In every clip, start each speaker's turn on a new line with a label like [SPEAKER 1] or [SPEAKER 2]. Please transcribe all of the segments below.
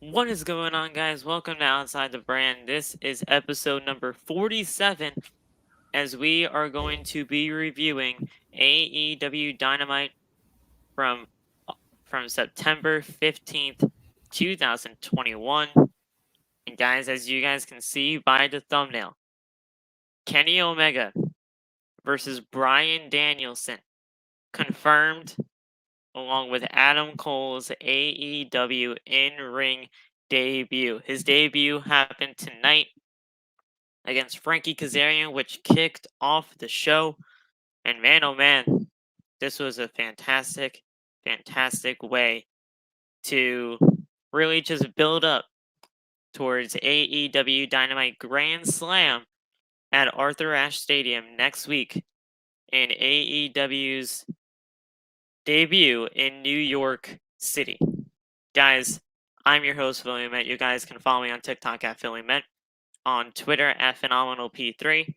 [SPEAKER 1] What is going on, guys? Welcome to Outside the Brand. This is episode number 47, as we are going to be reviewing AEW Dynamite from September 15th, 2021. And guys, as you guys can see by the thumbnail, Kenny Omega versus Bryan Danielson confirmed, along with Adam Cole's AEW in-ring debut. His debut happened tonight against Frankie Kazarian, which kicked off the show. And man, oh man, this was a fantastic way to really just build up towards AEW Dynamite Grand Slam at Arthur Ashe Stadium next week in AEW's debut in New York City. Guys, I'm your host, Philly Met. You guys can follow me on TikTok at Philly Met, on Twitter at PhenomenalP3.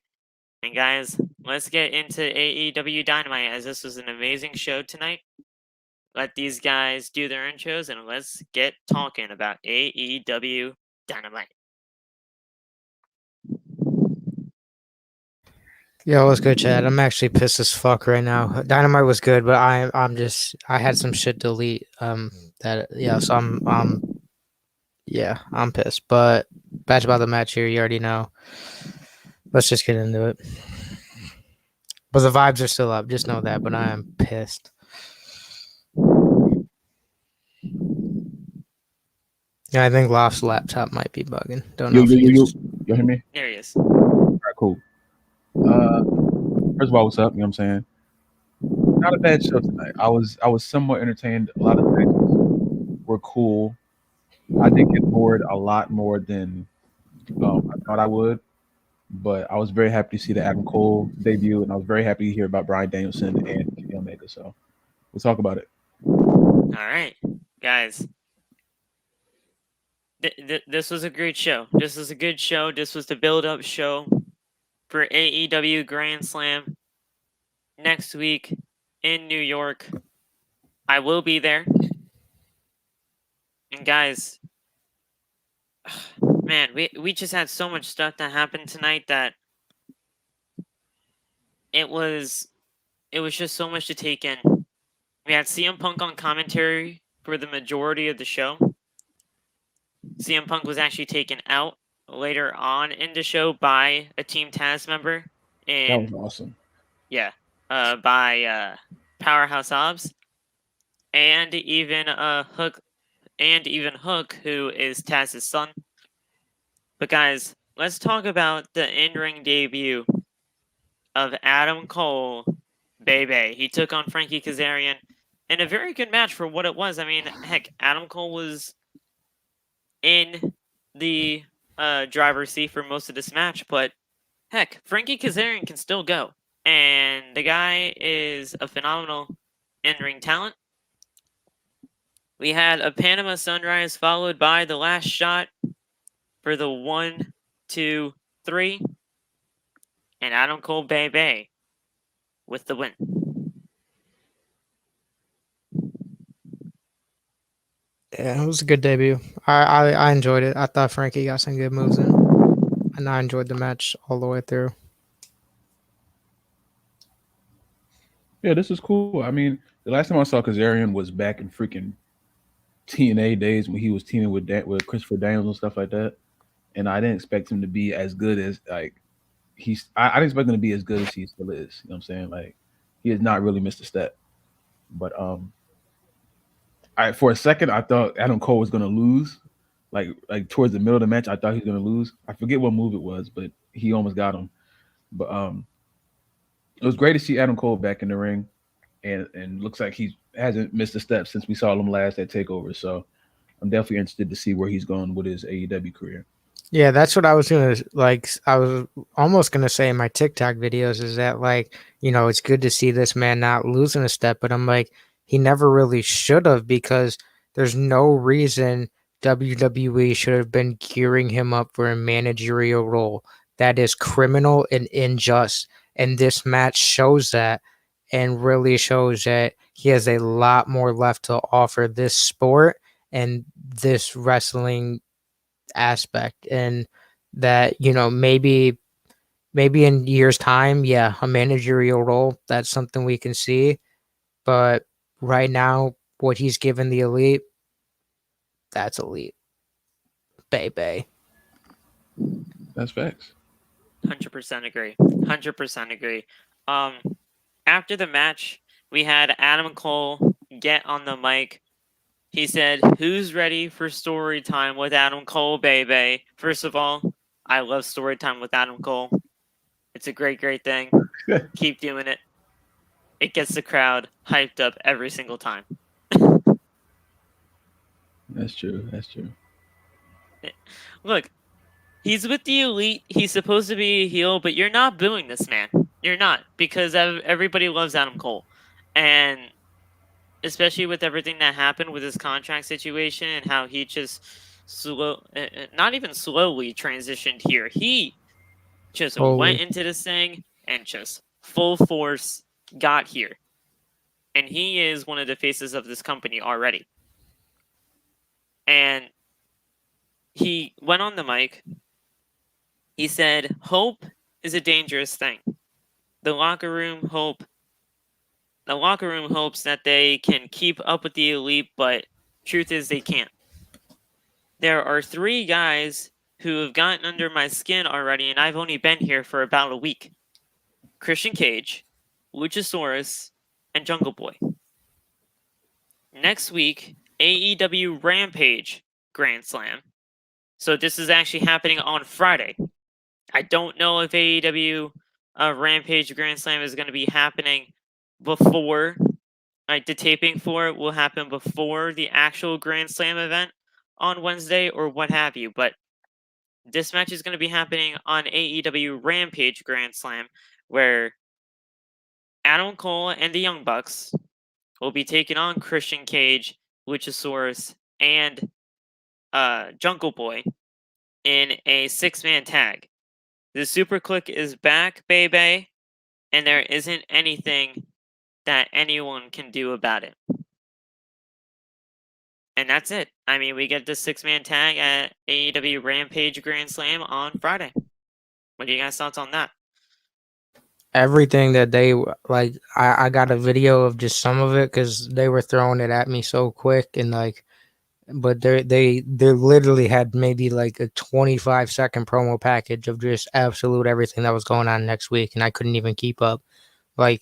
[SPEAKER 1] And guys, let's get into AEW Dynamite, as this was an amazing show tonight. Let these guys do their intros, and let's get talking about AEW Dynamite.
[SPEAKER 2] Yo, what's good, Chad? I'm actually pissed as fuck right now. Dynamite was good, but I had some shit to delete. So I'm pissed. But batch about the match here, you already know. Let's just get into it. But the vibes are still up, just know that. But I am pissed. Yeah, I think Loft's laptop might be bugging. Don't know.
[SPEAKER 3] You hear me?
[SPEAKER 1] There he is.
[SPEAKER 3] All right, cool. First of all, what's up? You know what I'm saying? Not a bad show tonight. I was somewhat entertained. A lot of things were cool. I did get bored a lot more than I thought I would, but I was very happy to see the Adam Cole debut, and I was very happy to hear about Bryan Danielson and Kenny Omega. So we'll talk about it.
[SPEAKER 1] All right, guys. This was a great show. This was a good show. This was the build-up show for AEW Grand Slam next week in New York. I will be there. And guys, man, we just had so much stuff that happened tonight that it was just so much to take in. We had CM Punk on commentary for the majority of the show. CM Punk was actually taken out later on in the show by a Team Taz member.
[SPEAKER 3] That was awesome.
[SPEAKER 1] Yeah, by Powerhouse Hobbs, and even Hook, who is Taz's son. But guys, let's talk about the in-ring debut of Adam Cole, BAYBAY. He took on Frankie Kazarian in a very good match for what it was. I mean, heck, Adam Cole was in the driver's seat for most of this match, but heck, Frankie Kazarian can still go. And the guy is a phenomenal in-ring talent. We had a Panama Sunrise followed by the last shot for the 1, 2, 3. And Adam Cole BAYBAY with the win.
[SPEAKER 2] Yeah, it was a good debut. I enjoyed it. I thought Frankie got some good moves in, and I enjoyed the match all the way through.
[SPEAKER 3] Yeah, this is cool. I mean, the last time I saw Kazarian was back in freaking TNA days when he was teaming with Christopher Daniels and stuff like that, and I didn't expect him to be as good as I didn't expect him to be as good as he still is. You know what I'm saying? Like, he has not really missed a step. But for a second I thought Adam Cole was gonna lose. Like towards the middle of the match, I thought he was gonna lose. I forget what move it was, but he almost got him. But it was great to see Adam Cole back in the ring, and looks like he hasn't missed a step since we saw him last at Takeover. So I'm definitely interested to see where he's going with his AEW career.
[SPEAKER 2] Yeah, that's what I was gonna like. I was almost gonna say in my TikTok videos is that, like, you know, it's good to see this man not losing a step, but I'm like, he never really should have, because there's no reason WWE should have been gearing him up for a managerial role. That is criminal and unjust, and this match shows that, and really shows that he has a lot more left to offer this sport and this wrestling aspect, and that, you know, maybe in years time, yeah, a managerial role, that's something we can see. But right now, what he's given the elite, that's elite. Bay.
[SPEAKER 3] That's facts.
[SPEAKER 1] 100% agree. 100% agree. Um, after the match, we had Adam Cole get on the mic. He said, "Who's ready for story time with Adam Cole, baby?" First of all, I love story time with Adam Cole. It's a great, great thing. Keep doing it. It gets the crowd hyped up every single time.
[SPEAKER 3] That's true. That's true.
[SPEAKER 1] Look, he's with the elite. He's supposed to be a heel, but you're not booing this man. You're not, because everybody loves Adam Cole. And especially with everything that happened with his contract situation and how he just not even slowly transitioned here. He just went
[SPEAKER 2] Holy.
[SPEAKER 1] into this thing and just full force got here. And he is one of the faces of this company already. And he went on the mic. He said, "Hope is a dangerous thing. The locker room hopes that they can keep up with the elite, but truth is they can't. There are 3 guys who have gotten under my skin already, and I've only been here for about a week. Christian Cage, Luchasaurus, and Jungle Boy. Next week, AEW Rampage Grand Slam. So this is actually happening on Friday. I don't know if AEW Rampage Grand Slam is going to be happening before, like the taping for it will happen before the actual Grand Slam event on Wednesday or what have you. But this match is going to be happening on AEW Rampage Grand Slam, where Adam Cole and the Young Bucks will be taking on Christian Cage, Luchasaurus, and Jungle Boy in a 6-man tag. The Super Click is back, baby, and there isn't anything that anyone can do about it. And that's it. I mean, we get the 6-man tag at AEW Rampage Grand Slam on Friday. What are you guys' thoughts on that?
[SPEAKER 2] Everything that they like, I got a video of just some of it because they were throwing it at me so quick, and like, but they literally had maybe like a 25-second promo package of just absolute everything that was going on next week, and I couldn't even keep up. Like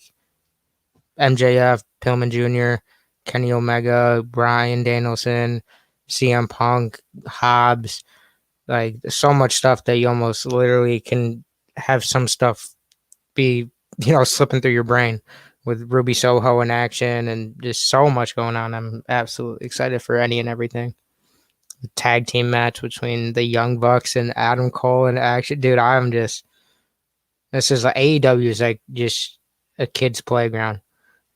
[SPEAKER 2] MJF, Pillman Jr., Kenny Omega, Bryan Danielson, CM Punk, Hobbs, like so much stuff that you almost literally can have some stuff be, you know, slipping through your brain with Ruby Soho in action and just so much going on. I'm absolutely excited for any and everything. The tag team match between the Young Bucks and Adam Cole in action. Dude, this is like AEW is like just a kid's playground,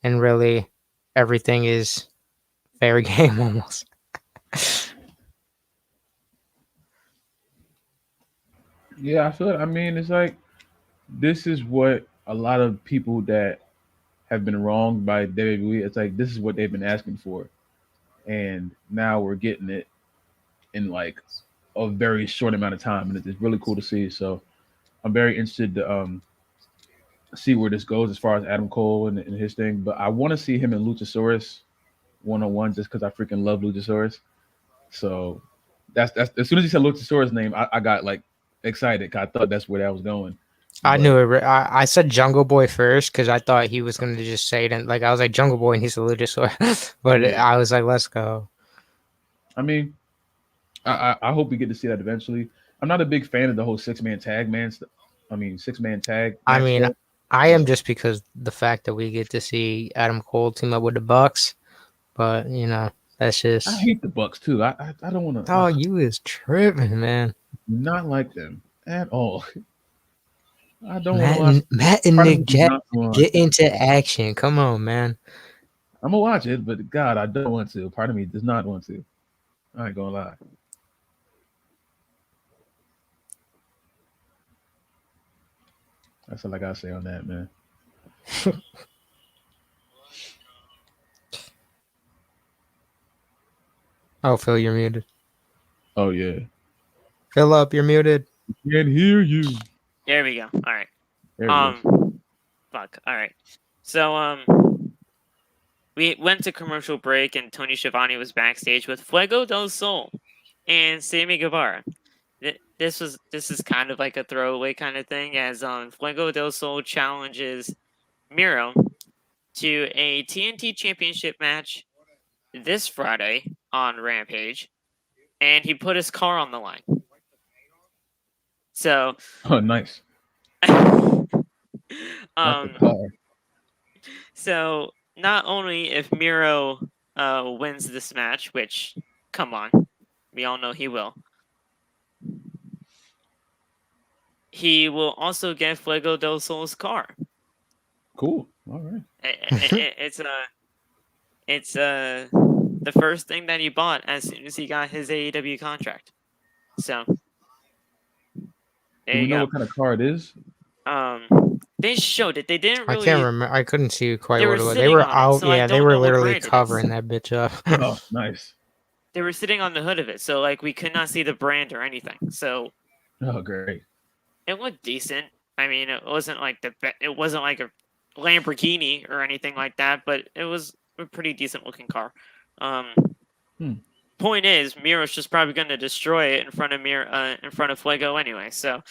[SPEAKER 2] and really everything is fair game almost.
[SPEAKER 3] Yeah, I feel it. I mean, it's like this is what a lot of people that have been wronged by WWE. It's like this is what they've been asking for, and now we're getting it in like a very short amount of time, and it's really cool to see. So I'm very interested to see where this goes as far as Adam Cole and his thing. But I want to see him and Luchasaurus 1-on-1 just because I freaking love Luchasaurus. So that's as soon as you said Luchasaurus' name, I got like excited 'cause I thought that's where that was going.
[SPEAKER 2] I
[SPEAKER 3] But
[SPEAKER 2] knew it. I said Jungle Boy first because I thought he was going to just say it. And like, I was like, Jungle Boy, and he's a Luchasaurus. But
[SPEAKER 3] yeah,
[SPEAKER 2] I was like, let's go.
[SPEAKER 3] I mean, I hope we get to see that eventually. I'm not a big fan of the whole 6-man tag
[SPEAKER 2] I
[SPEAKER 3] match
[SPEAKER 2] mean,
[SPEAKER 3] stuff.
[SPEAKER 2] I am
[SPEAKER 3] But
[SPEAKER 2] just because the fact that we get to see Adam Cole team up with the Bucks. But, you know, that's
[SPEAKER 3] I
[SPEAKER 2] just.
[SPEAKER 3] hate the Bucks too. I don't want to
[SPEAKER 2] Oh, you is tripping, man.
[SPEAKER 3] not like them at all. I don't want to watch.
[SPEAKER 2] Matt and
[SPEAKER 3] Part of me
[SPEAKER 2] Nick
[SPEAKER 3] does
[SPEAKER 2] Jack
[SPEAKER 3] not want to watch
[SPEAKER 2] get
[SPEAKER 3] them.
[SPEAKER 2] into action. Come on, man.
[SPEAKER 3] I'm gonna watch it, but God, I don't want to. Part of me does not want to. I ain't gonna lie. That's all I gotta say on that, man.
[SPEAKER 2] Oh, Phil, you're muted.
[SPEAKER 3] Oh yeah,
[SPEAKER 2] Philip, you're muted.
[SPEAKER 3] can't hear you.
[SPEAKER 1] There we go. All right.
[SPEAKER 3] There it goes.
[SPEAKER 1] Fuck. All right. So we went to commercial break, and Tony Schiavone was backstage with Fuego del Sol and Sammy Guevara. This is kind of like a throwaway kind of thing, as Fuego del Sol challenges Miro to a TNT Championship match this Friday on Rampage, and he put his car on the line. So,
[SPEAKER 3] Oh, nice. Not the car.
[SPEAKER 1] so not only if Miro wins this match, which, come on, we all know he will also get Fuego del Sol's car.
[SPEAKER 3] Cool. All right.
[SPEAKER 1] It's the first thing that he bought as soon as he got his AEW contract. So there
[SPEAKER 3] Do we
[SPEAKER 1] you
[SPEAKER 3] know
[SPEAKER 1] go.
[SPEAKER 3] what kind of car it is?
[SPEAKER 1] They showed it. They didn't
[SPEAKER 2] I
[SPEAKER 1] really.
[SPEAKER 2] can't remember. I couldn't see quite
[SPEAKER 1] They
[SPEAKER 2] what
[SPEAKER 1] were
[SPEAKER 2] it was. They
[SPEAKER 1] sitting
[SPEAKER 2] were
[SPEAKER 1] on it,
[SPEAKER 2] out.
[SPEAKER 1] so I
[SPEAKER 2] Yeah, they
[SPEAKER 1] don't
[SPEAKER 2] were
[SPEAKER 1] know what
[SPEAKER 2] literally
[SPEAKER 1] brand it is.
[SPEAKER 2] covering that bitch up.
[SPEAKER 3] Oh, nice.
[SPEAKER 1] They were sitting on the hood of it, so like we could not see the brand or anything. So
[SPEAKER 3] Oh, great.
[SPEAKER 1] it looked decent. I mean, it wasn't like it wasn't like a Lamborghini or anything like that, but it was a pretty decent looking car. Point is, Miro's just probably going to destroy it in front of Fuego anyway. So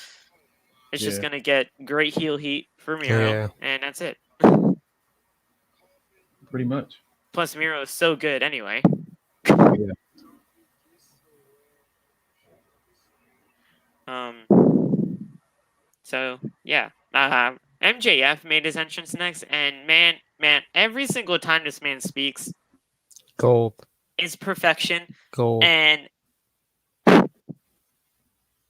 [SPEAKER 1] it's just going to get great heel heat for Miro, and that's it.
[SPEAKER 3] Pretty much.
[SPEAKER 1] Plus, Miro is so good anyway.
[SPEAKER 3] Yeah.
[SPEAKER 1] So yeah, MJF made his entrance next, and man, every single time this man speaks,
[SPEAKER 2] Gold.
[SPEAKER 1] It's perfection.
[SPEAKER 2] Gold.
[SPEAKER 1] And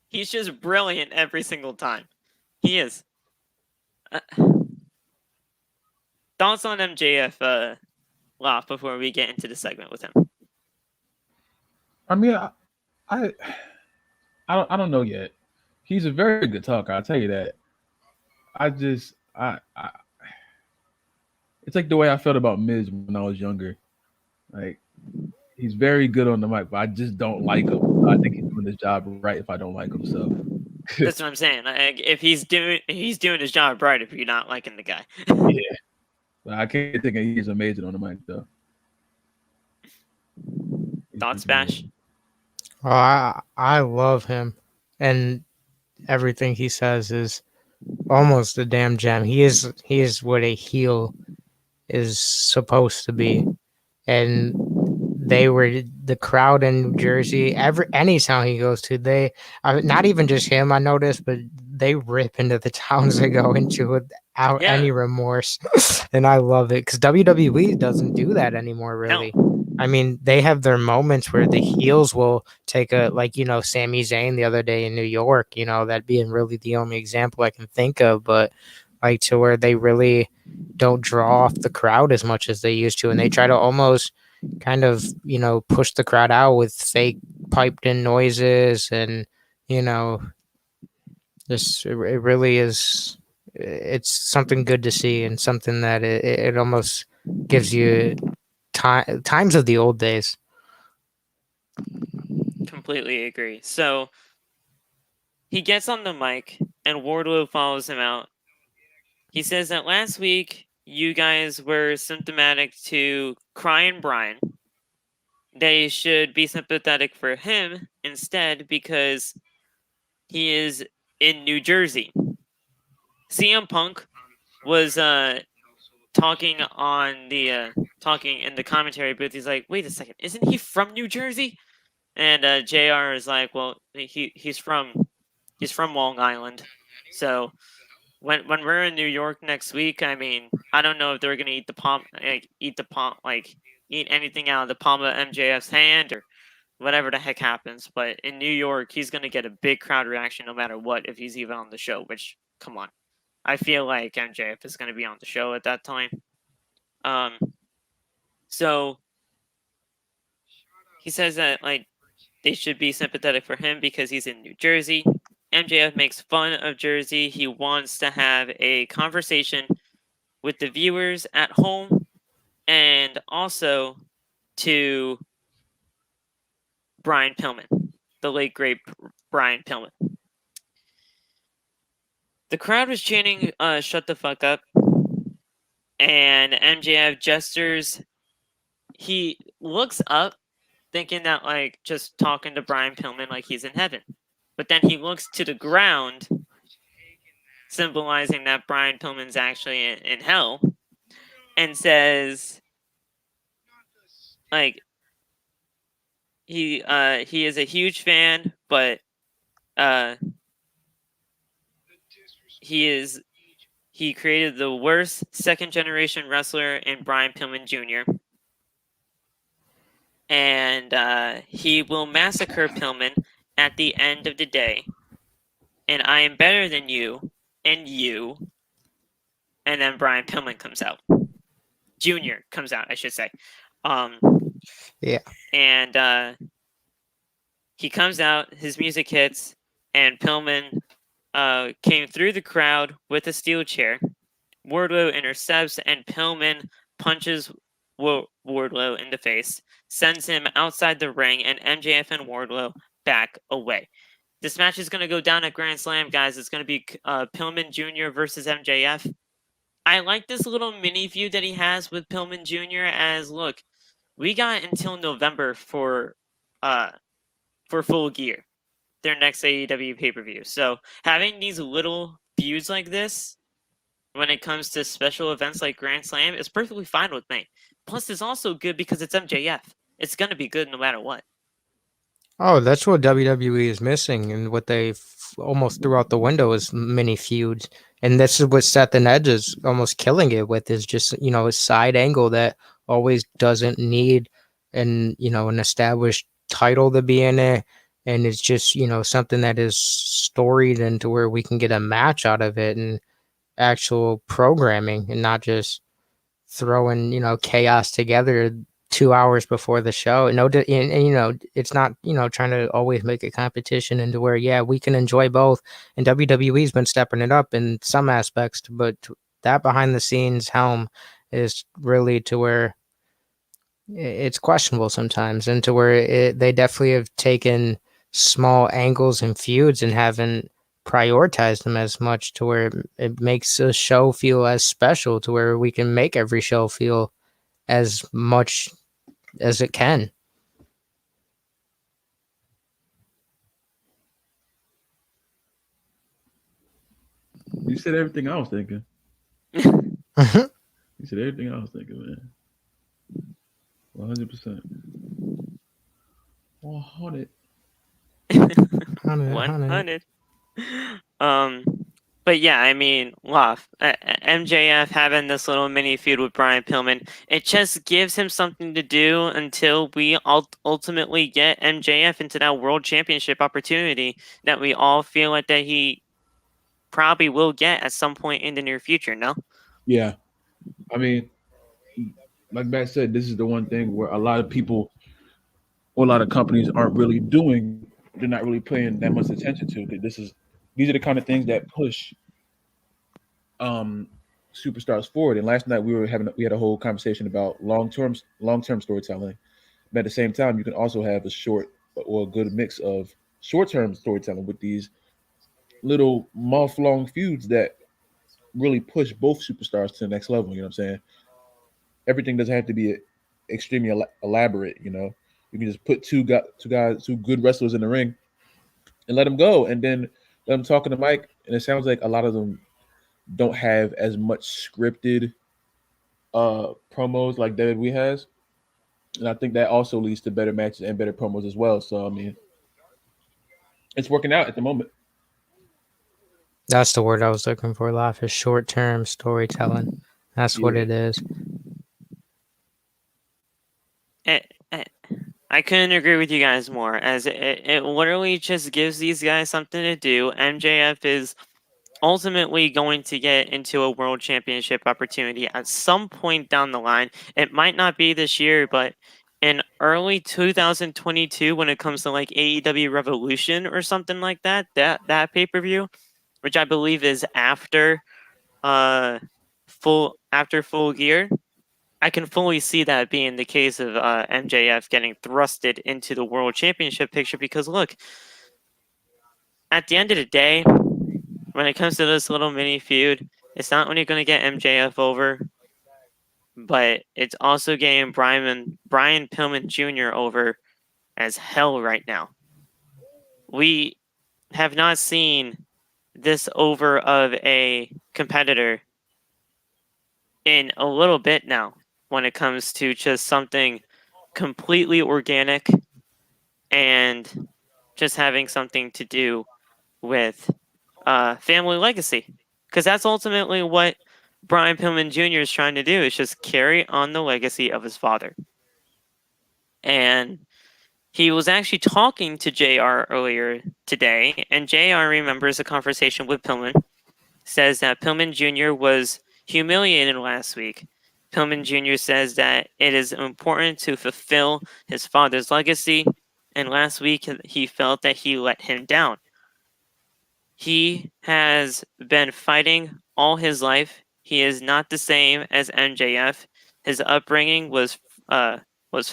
[SPEAKER 1] he's just brilliant every single time. He is. Thoughts on MJF Loft before we get into the segment with him?
[SPEAKER 3] I mean, I don't know yet. He's a very good talker. I'll tell you that. It's like the way I felt about Miz when I was younger. Like, he's very good on the mic, but I just don't like him. I think he's doing his job right if I don't like him. So
[SPEAKER 1] that's what I'm saying. Like, if he's doing his job right, if you're not liking the guy.
[SPEAKER 3] Yeah, but I can't think he's amazing on the mic though.
[SPEAKER 1] Thoughts, Bash?
[SPEAKER 2] Oh, I love him, and everything he says is almost a damn gem. He is what a heel is supposed to be, and the crowd in New Jersey. Any town he goes to, not even just him. I noticed, but they rip into the towns they go into without any remorse, and I love it because WWE doesn't do that anymore. Really.
[SPEAKER 1] No.
[SPEAKER 2] I mean, they have their moments where the heels will take Sami Zayn the other day in New York, that being really the only example I can think of, but like to where they really don't draw off the crowd as much as they used to. And they try to almost kind of, push the crowd out with fake piped in noises and, it really is, it's something good to see and something that it almost gives you times of the old days.
[SPEAKER 1] Completely agree. So he gets on the mic and Wardlow follows him out. He says that last week you guys were symptomatic to crying Bryan. They should be sympathetic for him instead because he is in New Jersey. CM Punk was talking in the commentary booth. He's like, wait a second, isn't he from New Jersey? And JR is like, well, he's from Long Island. So when we're in New York next week, I mean, I don't know if they're gonna eat anything out of the palm of MJF's hand or whatever the heck happens. But in New York, he's gonna get a big crowd reaction no matter what if he's even on the show. Which, come on, I feel like MJF is gonna be on the show at that time. So he says that they should be sympathetic for him because he's in New Jersey. MJF makes fun of Jersey. He wants to have a conversation with the viewers at home and also to Brian Pillman, the late great Brian Pillman. The crowd was chanting, "Shut the fuck up," and MJF gestures. He looks up, thinking that like just talking to Brian Pillman like he's in heaven, but then he looks to the ground, symbolizing that Brian Pillman's actually in hell, and says, like, he is a huge fan, but he created the worst second generation wrestler in Brian Pillman Jr. And he will massacre Pillman at the end of the day. And I am better than you and you. And then Brian Pillman comes out. Junior comes out, I should say.
[SPEAKER 2] Yeah.
[SPEAKER 1] And he comes out, his music hits, and Pillman came through the crowd with a steel chair. Wardlow intercepts, and Pillman punches Wardlow in the face, sends him outside the ring, and MJF and Wardlow back away. This match is going to go down at Grand Slam, guys. It's going to be Pillman Jr. versus MJF. I like this little mini feud that he has with Pillman Jr. As, look, we got until November for Full Gear, their next AEW pay-per-view. So having these little feuds like this when it comes to special events like Grand Slam is perfectly fine with me. Plus, it's also good because it's MJF. It's going to be good no matter what.
[SPEAKER 2] Oh, that's what WWE is missing, and what they almost threw out the window is mini feuds. And this is what Seth and Edge is almost killing it with, is just, a side angle that always doesn't need an established title to be in it. And it's just, something that is storied into where we can get a match out of it and actual programming, and not just throwing, chaos together 2 hours before the show. And it's not, trying to always make a competition into where, yeah, we can enjoy both. And WWE's been stepping it up in some aspects, but that behind the scenes helm is really to where it's questionable sometimes, and to where they definitely have taken small angles and feuds and haven't prioritized them as much, to where it makes a show feel as special, to where we can make every show feel as much as it can.
[SPEAKER 3] You said everything I was thinking. You said everything I was thinking, man. 100%. 100.
[SPEAKER 1] 100. But yeah, I mean, MJF having this little mini feud with Brian Pillman, it just gives him something to do until we ultimately get MJF into that world championship opportunity that we all feel like that he probably will get at some point in the near future, no?
[SPEAKER 3] Yeah. I mean, like Matt said, this is the one thing where a lot of people or a lot of companies aren't really doing. They're not really paying that much attention to, because these are the kind of things that push superstars forward. And last night we had a whole conversation about long-term storytelling. But at the same time, you can also have a short or a good mix of short-term storytelling with these little month-long feuds that really push both superstars to the next level. You know what I'm saying? Everything doesn't have to be extremely elaborate. You can just put two good wrestlers in the ring and let them go, and then let them talk on the mic. And it sounds like a lot of them don't have as much scripted promos like WWE has, and I think that also leads to better matches and better promos as well. So I mean, it's working out at the moment.
[SPEAKER 2] That's the word I was looking for, Laf, is short-term storytelling. That's what it is.
[SPEAKER 1] I couldn't agree with you guys more, as it literally just gives these guys something to do. MJF is ultimately going to get into a world championship opportunity at some point down the line. It might not be this year, but in early 2022, when it comes to like AEW Revolution or something like that pay-per-view, which I believe is after Full Gear. I can fully see that being the case of MJF getting thrusted into the World Championship picture because look, at the end of the day, when it comes to this little mini feud, it's not only going to get MJF over, but it's also getting Brian Pillman Jr. over as hell right now. We have not seen this over of a competitor in a little bit now when it comes to just something completely organic and just having something to do with family legacy. Because that's ultimately what Brian Pillman Jr. is trying to do, is just carry on the legacy of his father. And he was actually talking to JR earlier today, and JR remembers a conversation with Pillman, says that Pillman Jr. was humiliated last week. Pillman Jr. says that it is important to fulfill his father's legacy, and last week he felt that he let him down. He has been fighting all his life. He is not the same as MJF. His upbringing was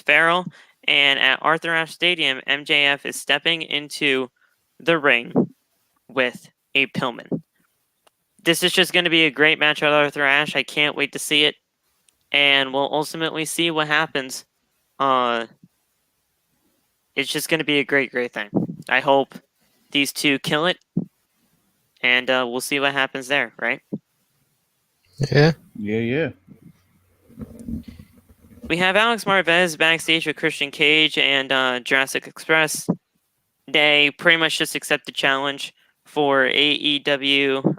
[SPEAKER 1] feral, and at Arthur Ashe Stadium, MJF is stepping into the ring with a Pillman. This is just going to be a great match with Arthur Ashe. I can't wait to see it, and we'll ultimately see what happens. It's just going to be a great, great thing. I hope these two kill it, and we'll see what happens there, right?
[SPEAKER 2] Yeah.
[SPEAKER 3] Yeah.
[SPEAKER 1] We have Alex Marvez backstage with Christian Cage and Jurassic Express. They pretty much just accept the challenge for AEW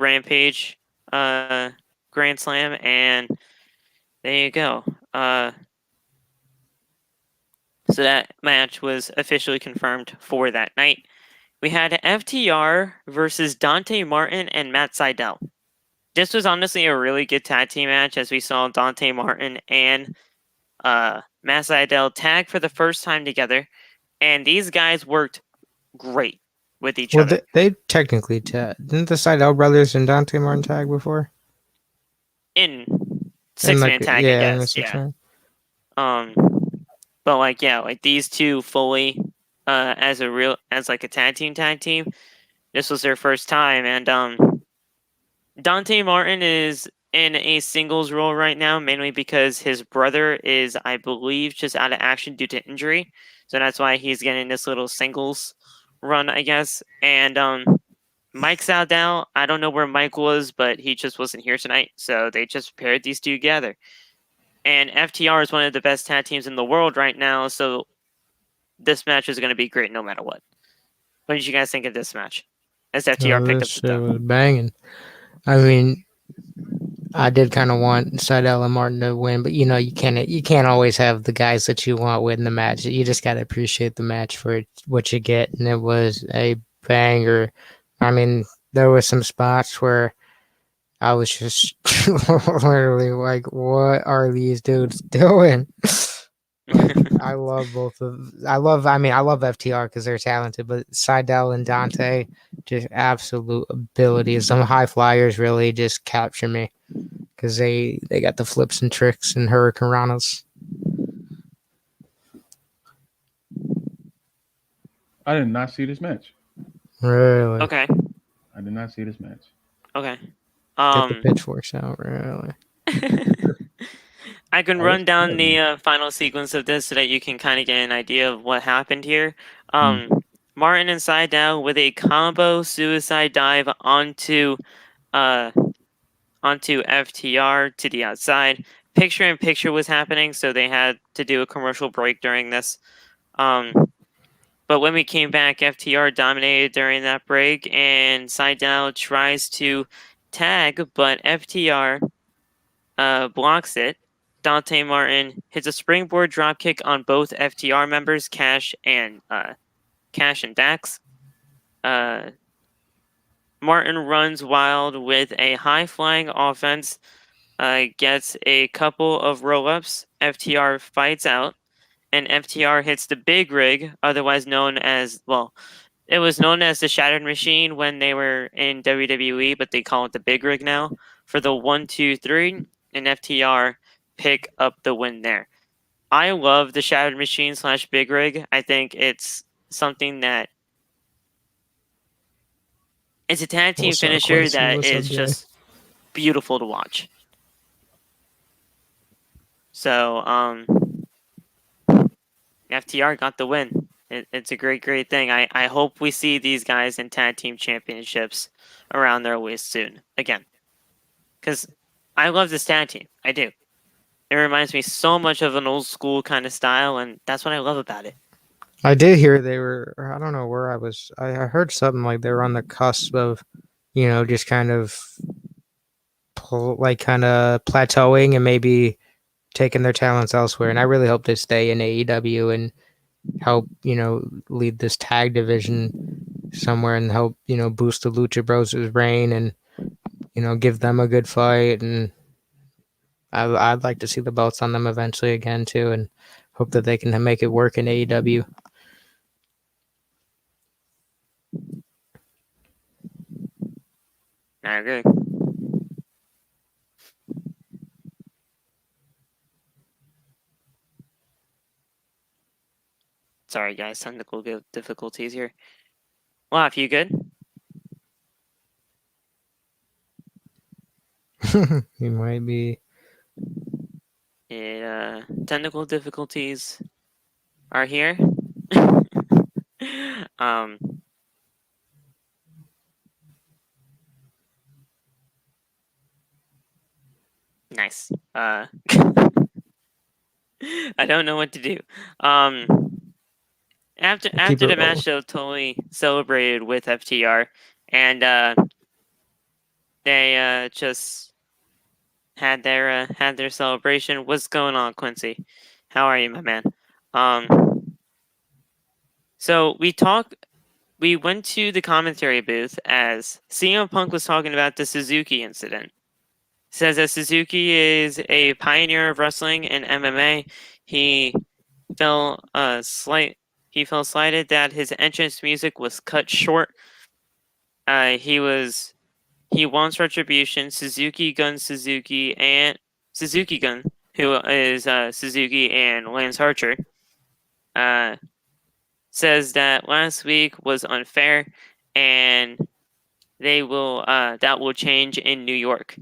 [SPEAKER 1] Rampage Grand Slam, and there you go. So that match was officially confirmed for that night. We had FTR versus Donte Martin and Matt Sydal. This was honestly a really good tag team match, as we saw Donte Martin and Matt Sydal tag for the first time together, and these guys worked great with each other.
[SPEAKER 2] They technically didn't the Sydal brothers and Dante Martin tag before?
[SPEAKER 1] In six-man tag, I guess.
[SPEAKER 2] Yeah.
[SPEAKER 1] But like these two fully as like a tag team. This was their first time, and Donte Martin is in a singles role right now, mainly because his brother is, I believe, just out of action due to injury. So that's why he's getting this little singles run, I guess. And Mike Sydal, I don't know where Mike was, but he just wasn't here tonight. So they just paired these two together. And FTR is one of the best tag teams in the world right now. So this match is going to be great no matter what. What did you guys think of this match? As FTR picked up the
[SPEAKER 2] dub. Was banging. I mean, I did kind of want Sydal and Martin to win, but you can't always have the guys that you want win the match. You just got to appreciate the match for what you get, and it was a banger. I mean, there was some spots where I was just literally like, what are these dudes doing? I love both of. I love FTR because they're talented, but Sydal and Donte, just absolute ability. Some high flyers really just capture me because they got the flips and tricks and Hurricane Ranas.
[SPEAKER 3] I did not see this match.
[SPEAKER 2] Really?
[SPEAKER 1] Okay.
[SPEAKER 3] I did not see this match.
[SPEAKER 1] Okay.
[SPEAKER 2] Get the pitchforks out, really.
[SPEAKER 1] I can run down the final sequence of this so that you can kind of get an idea of what happened here. Martin and Sydal with a combo suicide dive onto FTR to the outside. Picture in picture was happening, so they had to do a commercial break during this. But when we came back, FTR dominated during that break, and Sydal tries to tag, but FTR blocks it. Donte Martin hits a springboard dropkick on both FTR members, Cash and Dax. Martin runs wild with a high-flying offense, gets a couple of roll-ups. FTR fights out, and FTR hits the Big Rig, otherwise known as, it was known as the Shattered Machine when they were in WWE, but they call it the Big Rig now. for the 1, 2, 3, and FTR pick up the win there. I love the Shattered Machine / Big Rig. I think it's something that it's a tag team
[SPEAKER 2] What's up,
[SPEAKER 1] finisher
[SPEAKER 2] Quincy?
[SPEAKER 1] that
[SPEAKER 2] What's up,
[SPEAKER 1] is
[SPEAKER 2] Jay?
[SPEAKER 1] just beautiful to watch. So, FTR got the win. It's a great thing. I hope we see these guys in tag team championships around their waist soon again. Because I love this tag team. I do. It reminds me so much of an old school kind of style, and that's what I love about it.
[SPEAKER 2] I did hear they were. I don't know where I was. I heard something like they were on the cusp of, just kind of, kind of plateauing and maybe taking their talents elsewhere. And I really hope they stay in AEW and help, lead this tag division somewhere and help, boost the Lucha Bros' reign and, give them a good fight. And I'd like to see the belts on them eventually again too, and hope that they can make it work in AEW.
[SPEAKER 1] I agree. Sorry, guys, technical difficulties here. Laugh, you good?
[SPEAKER 2] He might be.
[SPEAKER 1] Technical difficulties are here. Nice. I don't know what to do. After the match, though, totally celebrated with FTR, and they just had their celebration. What's going on, Quincy? How are you, my man? So we went to the commentary booth as CM Punk was talking about the Suzuki incident. Says that Suzuki is a pioneer of wrestling and MMA. He felt slighted that his entrance music was cut short. He wants retribution. Suzuki Gun, who is Suzuki and Lance Archer, says that last week was unfair, and that will change in New York.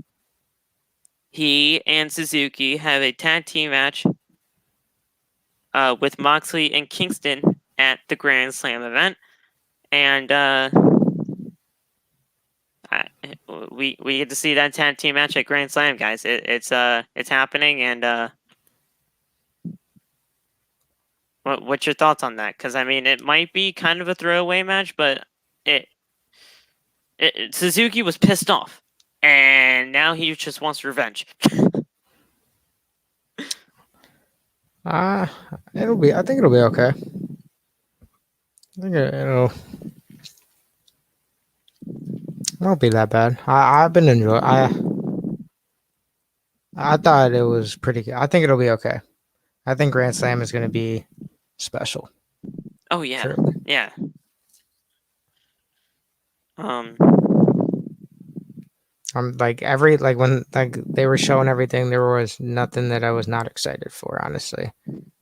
[SPEAKER 1] He and Suzuki have a tag team match with Moxley and Kingston at the Grand Slam event, and we get to see that tag team match at Grand Slam, guys. It's happening, and what's your thoughts on that? Because I mean, it might be kind of a throwaway match, but Suzuki was pissed off, and now he just wants revenge.
[SPEAKER 2] I think it'll be okay. I think it won't be that bad. I've been enjoying. I thought it was pretty good. I think it'll be okay. I think Grand Slam is going to be special.
[SPEAKER 1] Oh yeah,
[SPEAKER 2] Truly.
[SPEAKER 1] Yeah.
[SPEAKER 2] Like when they were showing everything, there was nothing that I was not excited for. Honestly,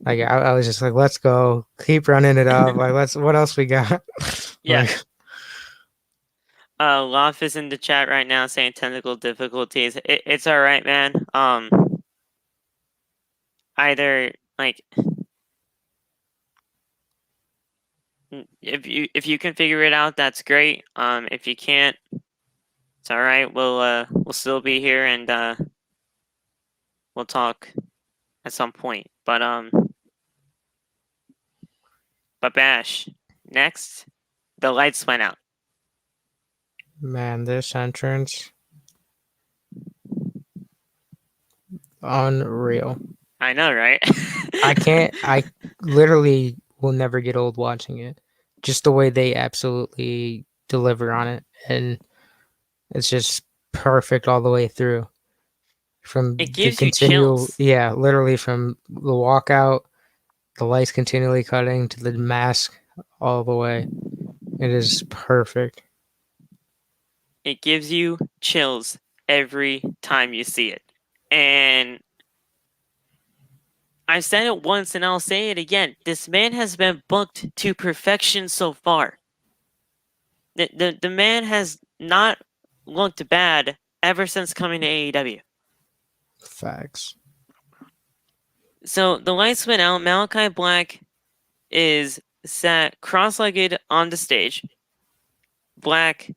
[SPEAKER 2] like I was just like, let's go, keep running it up. Like what else we got?
[SPEAKER 1] Yeah. Loff is in the chat right now saying technical difficulties. It's all right, man. Either like if you can figure it out, that's great. If you can't, it's all right. We'll still be here and we'll talk at some point. But Bash, next, the lights went out.
[SPEAKER 2] Man, this entrance, unreal.
[SPEAKER 1] I know, right?
[SPEAKER 2] I literally will never get old watching it. Just the way they absolutely deliver on it, and it's just perfect all the way through. From
[SPEAKER 1] It gives
[SPEAKER 2] the
[SPEAKER 1] you chills.
[SPEAKER 2] Yeah, literally from the walkout, the lights continually cutting to the mask all the way. It is perfect.
[SPEAKER 1] It gives you chills every time you see it. And I said it once and I'll say it again. This man has been booked to perfection so far. The man has not looked bad ever since coming to AEW.
[SPEAKER 2] Facts.
[SPEAKER 1] So the lights went out. Malachi Black is sat cross-legged on the stage. Black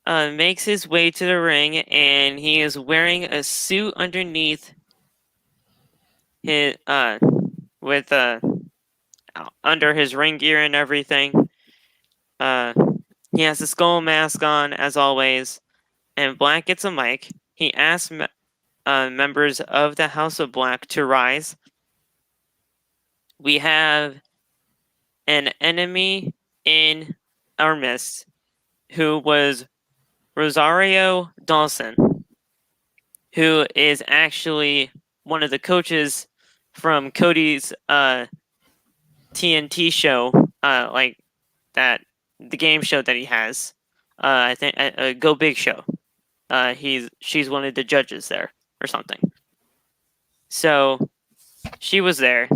[SPEAKER 1] makes his way to the ring, and he is wearing a suit underneath his with under his ring gear and everything. He has a skull mask on as always, and Black gets a mic. He asks members of the House of Black to rise. We have an enemy in our midst who was Rosario Dawson, who is actually one of the coaches from Cody's TNT show, like that, the game show that he has. I think Go Big Show. She's one of the judges there or something. So she was there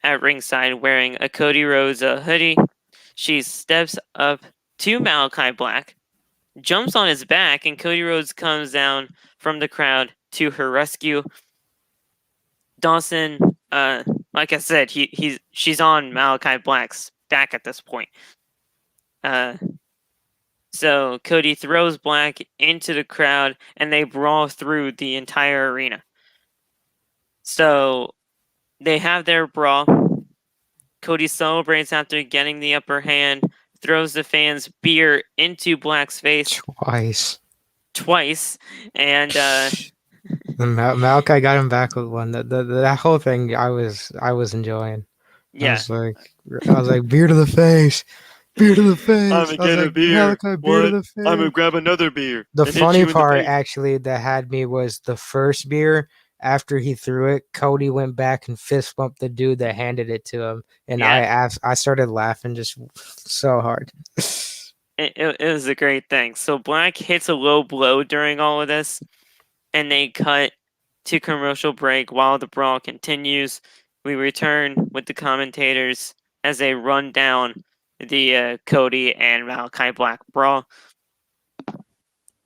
[SPEAKER 1] at ringside wearing a Cody Rhodes hoodie. She steps up to Malachi Black, jumps on his back, and Cody Rhodes comes down from the crowd to her rescue. Dawson, like I said, she's on Malachi Black's back at this point. So Cody throws Black into the crowd, and they brawl through the entire arena. So they have their brawl. Cody celebrates after getting the upper hand, throws the fans' beer into Black's face twice, and
[SPEAKER 2] Malachi got him back with one. That whole thing, I was enjoying.
[SPEAKER 1] yeah,
[SPEAKER 2] I was like, beer to the face, beer to the face.
[SPEAKER 1] I'm gonna get a beer.
[SPEAKER 2] Malachi, beer to the face.
[SPEAKER 1] I'm gonna grab another beer.
[SPEAKER 2] The
[SPEAKER 1] and hit
[SPEAKER 2] funny
[SPEAKER 1] you in the
[SPEAKER 2] part,
[SPEAKER 1] face.
[SPEAKER 2] actually, that had me was the first beer. After he threw it, Cody went back and fist bumped the dude that handed it to him, and
[SPEAKER 1] Yeah.
[SPEAKER 2] I started laughing just so hard.
[SPEAKER 1] It was a great thing. So Black hits a low blow during all of this, and they cut to commercial break while the brawl continues. We return with the commentators as they run down the Cody and Malachi Black brawl.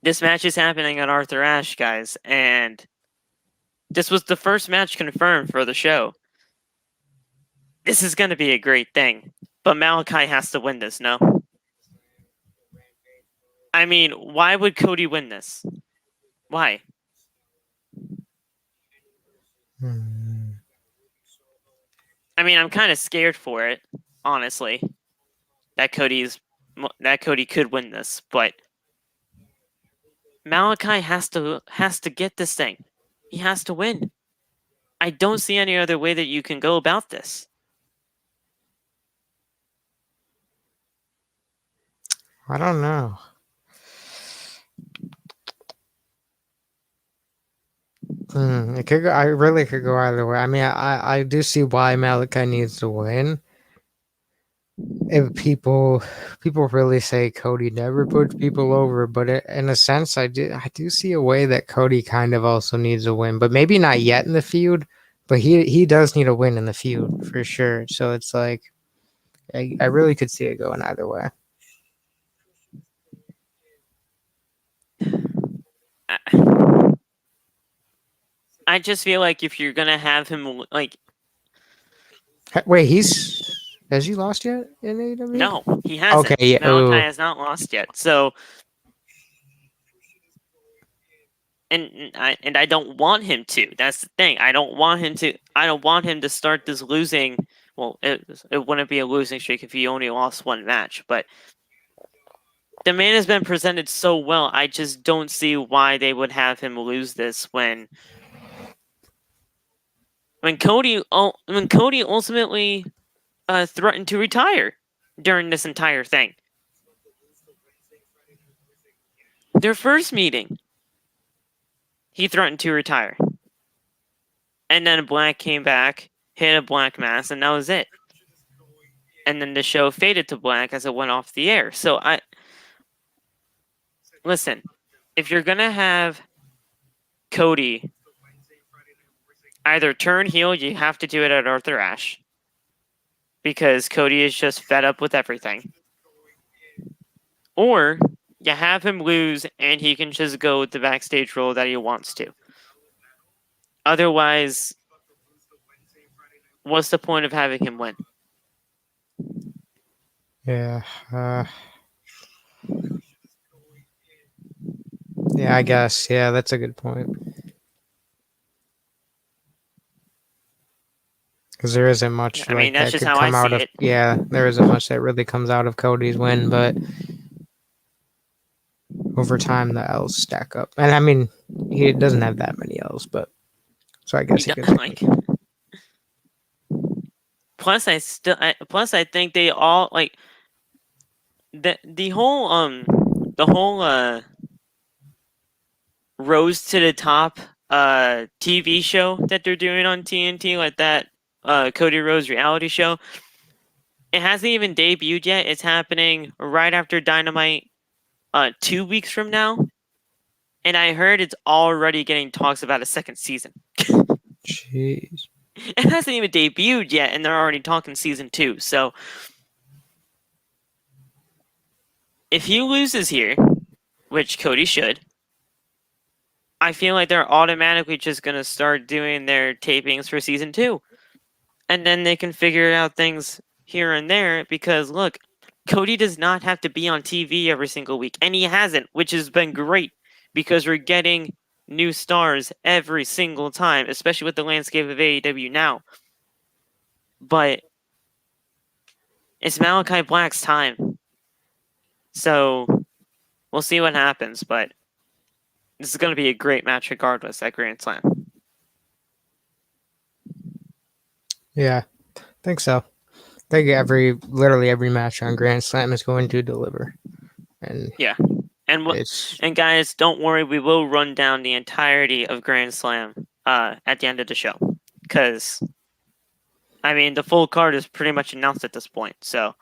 [SPEAKER 1] This match is happening at Arthur Ashe, guys, and this was the first match confirmed for the show. This is going to be a great thing, but Malachi has to win this, no? I mean, why would Cody win this? Why? I mean, I'm kind of scared for it, honestly. That Cody could win this, but Malachi has to get this thing. He has to win. I don't see any other way that you can go about this.
[SPEAKER 2] I don't know. It could go. I really could go either way. I mean, I do see why Malachi needs to win. If people really say Cody never puts people over, but in a sense, I do see a way that Cody kind of also needs a win, but maybe not yet in the feud. But he does need a win in the feud for sure. So it's like I really could see it going either way.
[SPEAKER 1] I just feel like if you're gonna have him like,
[SPEAKER 2] Wait, has he lost yet in AEW?
[SPEAKER 1] no, he hasn't.
[SPEAKER 2] Okay, yeah.
[SPEAKER 1] Malachi has not lost yet. So, and I don't want him to. That's the thing. I don't want him to start this losing. Well, it wouldn't be a losing streak if he only lost one match, but the man has been presented so well. I just don't see why they would have him lose this when Cody ultimately threatened to retire during this entire thing. Their first meeting, he threatened to retire. And then Black came back, hit a Black mass, and that was it. And then the show faded to black as it went off the air. So listen, if you're going to have Cody either turn heel, you have to do it at Arthur Ashe, because Cody is just fed up with everything. Or you have him lose and he can just go with the backstage role that he wants to. Otherwise, what's the point of having him win?
[SPEAKER 2] Yeah. Yeah, I guess. Yeah, that's a good point. Because there isn't much
[SPEAKER 1] I mean, that's
[SPEAKER 2] that
[SPEAKER 1] just
[SPEAKER 2] could
[SPEAKER 1] how I
[SPEAKER 2] come out
[SPEAKER 1] see
[SPEAKER 2] of.
[SPEAKER 1] it.
[SPEAKER 2] Yeah, there isn't much that really comes out of Cody's win, but over time the L's stack up. And I mean, he doesn't have that many L's, but so I guess he could.
[SPEAKER 1] Like, plus, I think they all like the whole Rose to the Top TV show that they're doing on TNT, like that Cody Rhodes reality show. It hasn't even debuted yet. It's happening right after Dynamite 2 weeks from now. And I heard it's already getting talks about a second season.
[SPEAKER 2] Jeez.
[SPEAKER 1] It hasn't even debuted yet, and they're already talking season 2. So if he loses here, which Cody should, I feel like they're automatically just going to start doing their tapings for season 2. And then they can figure out things here and there, because look, Cody does not have to be on TV every single week, and he hasn't, which has been great, because we're getting new stars every single time, especially with the landscape of AEW now. But it's Malachi Black's time. So we'll see what happens, but this is going to be a great match regardless at Grand Slam.
[SPEAKER 2] Yeah, I think so. I think literally every match on Grand Slam is going to deliver. And
[SPEAKER 1] yeah. And guys, don't worry, we will run down the entirety of Grand Slam at the end of the show. Because, I mean, the full card is pretty much announced at this point. So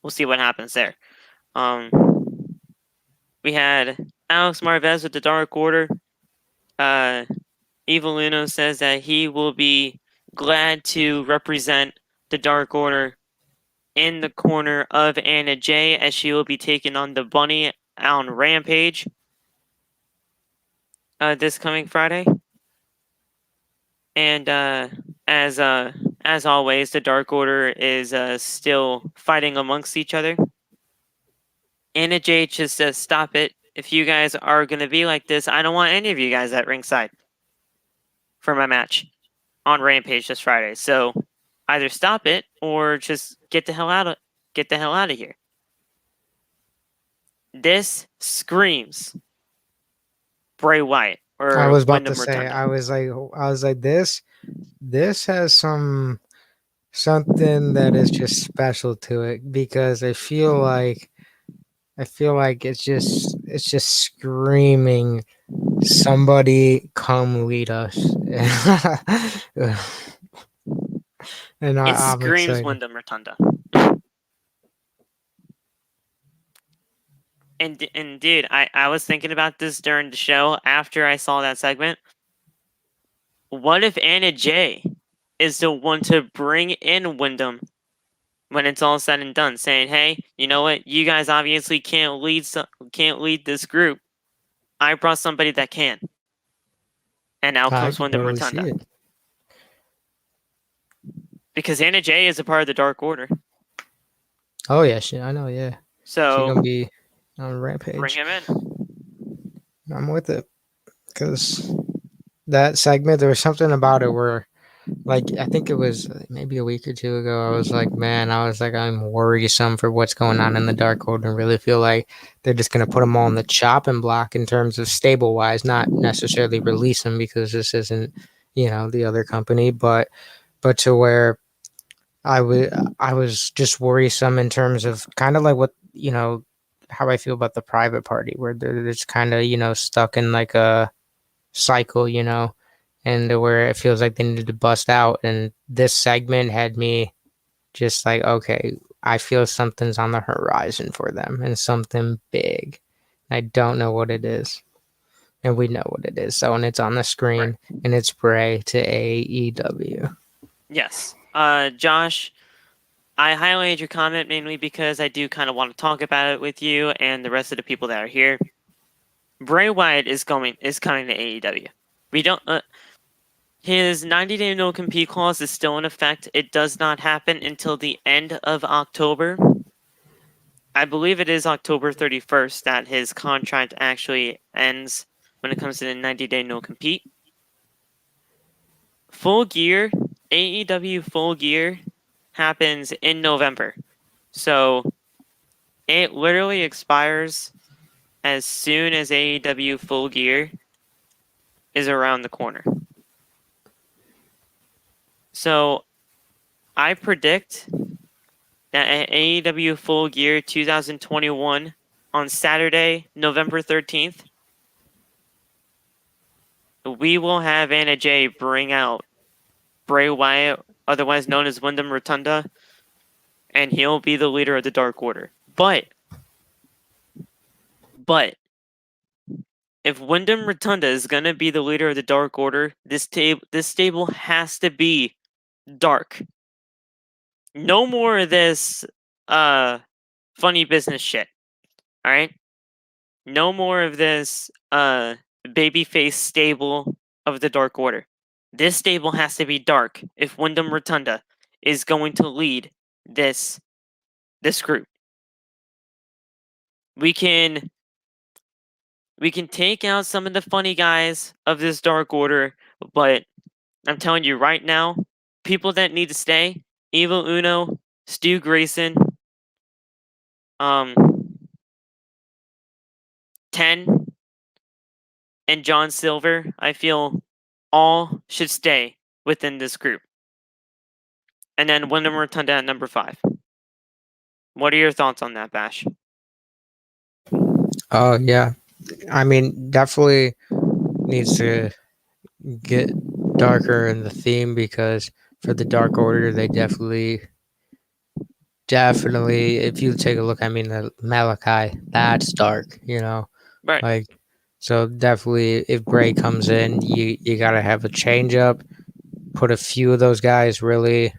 [SPEAKER 1] we'll see what happens there. We had Alex Marvez with the Dark Order. Evil Uno says that he will be glad to represent the Dark Order in the corner of Anna Jay, as she will be taking on the Bunny on Rampage this coming Friday. And as always, the Dark Order is still fighting amongst each other. Anna Jay just says, "Stop it. If you guys are going to be like this, I don't want any of you guys at ringside for my match on Rampage this Friday. So either stop it or just get the hell out of here." This screams Bray Wyatt. Or
[SPEAKER 2] I was about
[SPEAKER 1] Wyndham
[SPEAKER 2] to say,
[SPEAKER 1] Rotunda.
[SPEAKER 2] I was like, this has something that is just special to it, because I feel like it's just screaming, somebody come lead us. And
[SPEAKER 1] It
[SPEAKER 2] I'm
[SPEAKER 1] screams
[SPEAKER 2] excited.
[SPEAKER 1] Wyndham Rotunda. And dude, I was thinking about this during the show after I saw that segment. What if Anna Jay is the one to bring in Wyndham when it's all said and done, saying, "Hey, you know what? You guys obviously can't lead this group. I brought somebody that can." And out
[SPEAKER 2] I
[SPEAKER 1] comes
[SPEAKER 2] can
[SPEAKER 1] Wyndham
[SPEAKER 2] totally see
[SPEAKER 1] Rotunda.
[SPEAKER 2] it.
[SPEAKER 1] Because Anna Jay is a part of the Dark Order.
[SPEAKER 2] Oh yeah, I know. Yeah,
[SPEAKER 1] So
[SPEAKER 2] she's gonna be on Rampage.
[SPEAKER 1] bring him in.
[SPEAKER 2] I'm with it, because that segment, there was something about it where, like, I think it was maybe a week or two ago, I was like, I'm worrisome for what's going on in the Dark Order, and really feel like they're just going to put them all in the chopping block in terms of stable wise, not necessarily release them, because this isn't, the other company, but to where I was just worrisome in terms of kind of like what, how I feel about the Private Party, where they're just kind of, stuck in like a cycle, and where it feels like they needed to bust out. And this segment had me just like, okay, I feel something's on the horizon for them, and something big. I don't know what it is. and we know what it is. So, and it's on the screen, and it's Bray to AEW.
[SPEAKER 1] Yes. Josh, I highlighted your comment mainly because I do kind of want to talk about it with you and the rest of the people that are here. Bray Wyatt is coming to AEW. We don't. His 90-day no compete clause is still in effect. It does not happen until the end of October. I believe it is October 31st that his contract actually ends when it comes to the 90-day no compete. Full Gear, AEW Full Gear happens in November. So it literally expires as soon as AEW Full Gear is around the corner. So I predict that at AEW Full Gear 2021 on Saturday, November 13th, we will have Anna Jay bring out Bray Wyatt, otherwise known as Wyndham Rotunda, and he'll be the leader of the Dark Order. But if Wyndham Rotunda is gonna be the leader of the Dark Order, this stable has to be dark. No more of this funny business shit. Alright? No more of this babyface stable of the Dark Order. This stable has to be dark if Wyndham Rotunda is going to lead this group. We can take out some of the funny guys of this Dark Order, but I'm telling you right now, people that need to stay, Evil Uno, Stu Grayson, 10, and John Silver, I feel all should stay within this group. And then Wyndham Rotunda at number 5. What are your thoughts on that, Bash?
[SPEAKER 2] Oh yeah, I mean, definitely needs to get darker in the theme, because for the Dark Order, they definitely, if you take a look, I mean, the Malachi, that's dark,
[SPEAKER 1] Right.
[SPEAKER 2] like, so definitely if Bray comes in, you gotta have a change up, put a few of those guys really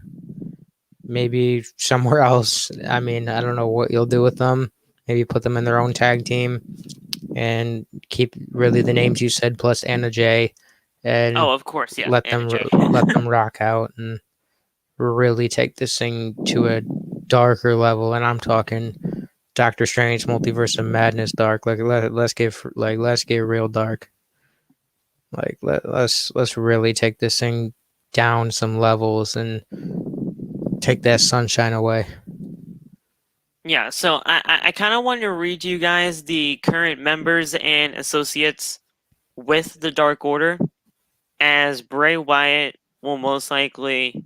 [SPEAKER 2] maybe somewhere else. I mean, I don't know what you'll do with them. Maybe put them in their own tag team and keep really the names you said plus Anna Jay, and
[SPEAKER 1] Oh, of course, yeah.
[SPEAKER 2] let
[SPEAKER 1] Anna
[SPEAKER 2] them
[SPEAKER 1] Jay.
[SPEAKER 2] let them rock out and really take this thing to a darker level. And I'm talking Doctor Strange Multiverse of Madness dark. Like let's get real dark. Like let's really take this thing down some levels and take that sunshine away.
[SPEAKER 1] Yeah, so I kind of want to read you guys the current members and associates with the Dark Order, as Bray Wyatt will most likely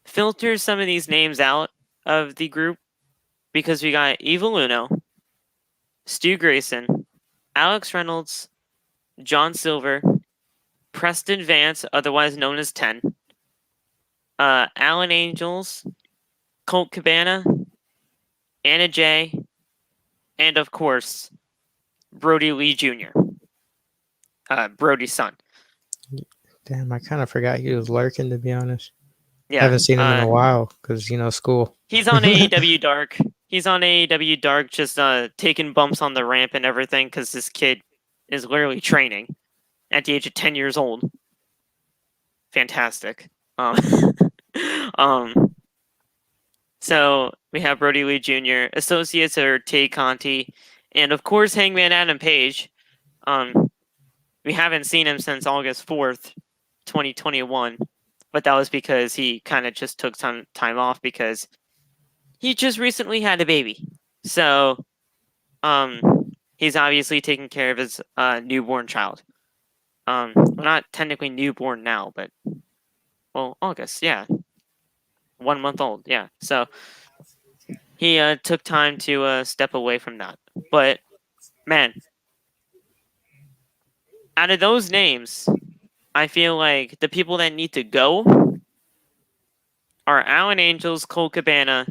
[SPEAKER 1] filter some of these names out of the group, because we got Evil Uno, Stu Grayson, Alex Reynolds, John Silver, Preston Vance, otherwise known as 10, Alan Angels, Colt Cabana, Anna Jay, and of course, Brody Lee Jr., Brody's son.
[SPEAKER 2] Damn, I kind of forgot he was lurking, to be honest.
[SPEAKER 1] Yeah,
[SPEAKER 2] Haven't seen him in a while because school.
[SPEAKER 1] He's on AEW Dark. He's on AEW Dark, just taking bumps on the ramp and everything, because this kid is literally training at the age of 10 years old. Fantastic. So we have Brody Lee Jr. Associates are Tay Conti, and of course Hangman Adam Page. We haven't seen him since August 4th, 2021, but that was because he kind of just took some time off because he just recently had a baby. So, he's obviously taking care of his newborn child. Well, not technically newborn now, but August, yeah, 1 month old, yeah. So he took time to step away from that. But man, out of those names, I feel like the people that need to go are Alan Angels, Cole Cabana,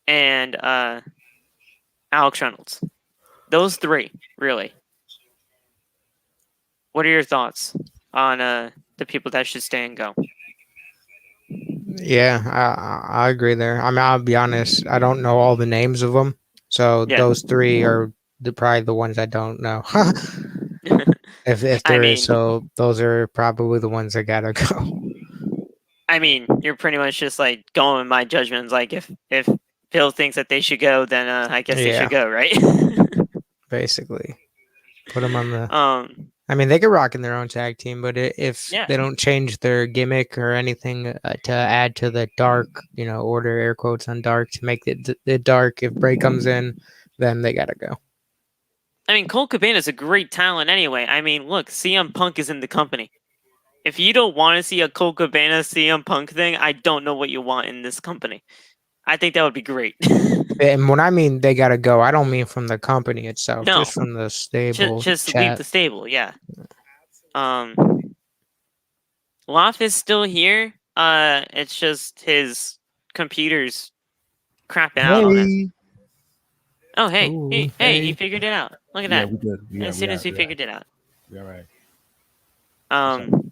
[SPEAKER 1] and Alex Reynolds. Those three, really. What are your thoughts on the people that should stay and go?
[SPEAKER 2] Yeah, I agree there. I mean, I'll be honest, I don't know all the names of them, so
[SPEAKER 1] Yeah.
[SPEAKER 2] those three are probably the ones I don't know. If
[SPEAKER 1] I
[SPEAKER 2] there is,
[SPEAKER 1] mean,
[SPEAKER 2] so those are probably the ones that gotta go.
[SPEAKER 1] you're pretty much just like going with my judgments. Like if Phil thinks that they should go, then I guess they
[SPEAKER 2] Yeah,
[SPEAKER 1] should go, right?
[SPEAKER 2] basically, put them on the.
[SPEAKER 1] um,
[SPEAKER 2] I mean, they could rock in their own tag team, but if
[SPEAKER 1] yeah.
[SPEAKER 2] they don't change their gimmick or anything to add to the dark, order air quotes on dark to make it dark, if Bray comes in, then they gotta go.
[SPEAKER 1] I mean, Cole Cabana's a great talent anyway. I mean, look, CM Punk is in the company. If you don't want to see a Cole Cabana CM Punk thing, I don't know what you want in this company. I think that would be great.
[SPEAKER 2] And when I mean they gotta go, I don't mean from the company itself,
[SPEAKER 1] No,
[SPEAKER 2] just from the stable
[SPEAKER 1] just leave
[SPEAKER 2] chat.
[SPEAKER 1] the stable. Yeah. Loft is still here. It's just his computer's crapping out on him.
[SPEAKER 3] Hey.
[SPEAKER 1] Oh, hey,
[SPEAKER 2] Ooh,
[SPEAKER 1] he
[SPEAKER 3] Hey.
[SPEAKER 1] figured it out. Look at
[SPEAKER 3] Yeah,
[SPEAKER 1] that.
[SPEAKER 3] we good.
[SPEAKER 1] As soon as he figured it out.
[SPEAKER 3] We all right. What's up?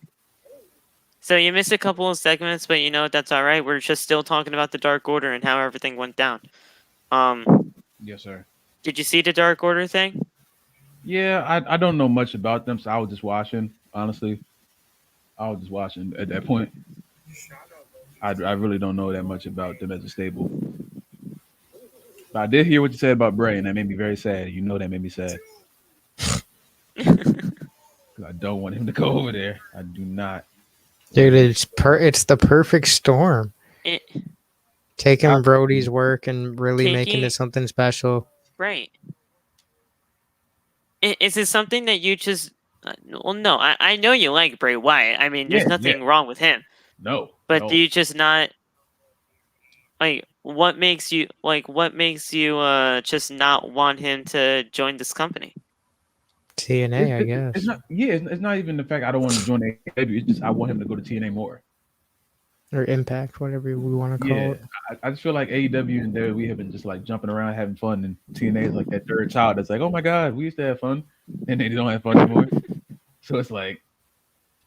[SPEAKER 1] So you missed a couple of segments, but that's all right. We're just still talking about the Dark Order and how everything went down.
[SPEAKER 3] Yes, sir.
[SPEAKER 1] Did you see the Dark Order thing?
[SPEAKER 3] Yeah, I don't know much about them, so I was just watching. Honestly, I was just watching at that point. I really don't know that much about them as a stable. But I did hear what you said about Bray, and that made me very sad. You know that made me sad. 'Cause I don't want him to go over there. I do not.
[SPEAKER 2] dude, it's the perfect storm.
[SPEAKER 1] It,
[SPEAKER 2] Taking Brody's work and really making
[SPEAKER 1] taking
[SPEAKER 2] it something special.
[SPEAKER 1] right. Is it something that you just? Well, no. I know you like Bray Wyatt. I mean, there's
[SPEAKER 3] Yeah,
[SPEAKER 1] nothing wrong with him.
[SPEAKER 3] no,
[SPEAKER 1] But
[SPEAKER 3] no.
[SPEAKER 1] do you just not like? What makes you just not want him to join this company?
[SPEAKER 2] TNA, I guess.
[SPEAKER 3] It's not. Yeah, it's not even the fact I don't want to join AEW. It's just I want him to go to TNA more.
[SPEAKER 2] Or Impact, whatever we want to call
[SPEAKER 3] Yeah,
[SPEAKER 2] it.
[SPEAKER 3] I just feel like AEW and we have been just like jumping around having fun, and TNA is like that third child that's like, oh my god, we used to have fun, and they don't have fun anymore. So it's like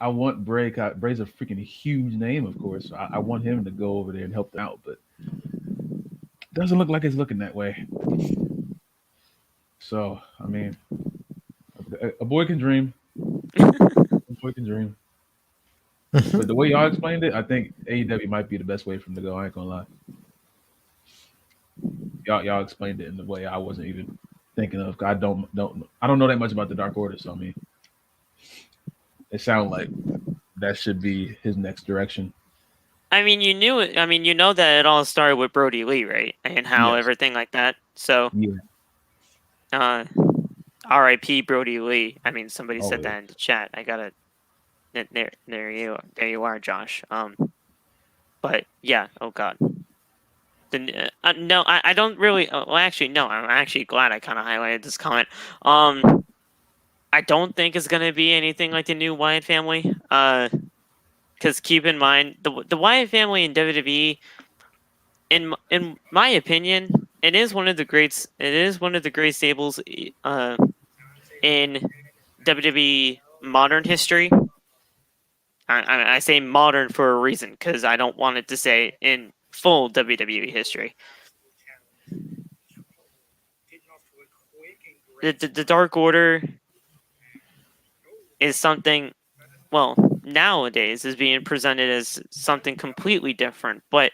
[SPEAKER 3] I want Bray. Bray's a freaking huge name, of course. So I want him to go over there and help them out, but it doesn't look like it's looking that way. So I mean, a boy can dream. A boy can dream. But the way y'all explained it, I think AEW might be the best way for him to go. I ain't gonna lie. Y'all explained it in the way I wasn't even thinking of. I don't know that much about the Dark Order, so I mean, it sounds like that should be his next direction.
[SPEAKER 1] I mean, you knew it. I mean, you know that it all started with Brody Lee, right? And how
[SPEAKER 3] Yes.
[SPEAKER 1] everything like that. So,
[SPEAKER 3] Yeah.
[SPEAKER 1] R.I.P. Brody Lee. I mean, somebody said
[SPEAKER 3] yeah.
[SPEAKER 1] that in the chat. I gotta. There you are, Josh. But yeah. Oh God. No, I don't really. Well, actually, no. I'm actually glad I kind of highlighted this comment. I don't think it's gonna be anything like the new Wyatt family. Because keep in mind the Wyatt family in WWE, in my opinion, it is one of the greats. It is one of the great stables in WWE modern history. I say modern for a reason because I don't want it to say in full WWE history. The Dark Order is something, well, nowadays is being presented as something completely different, but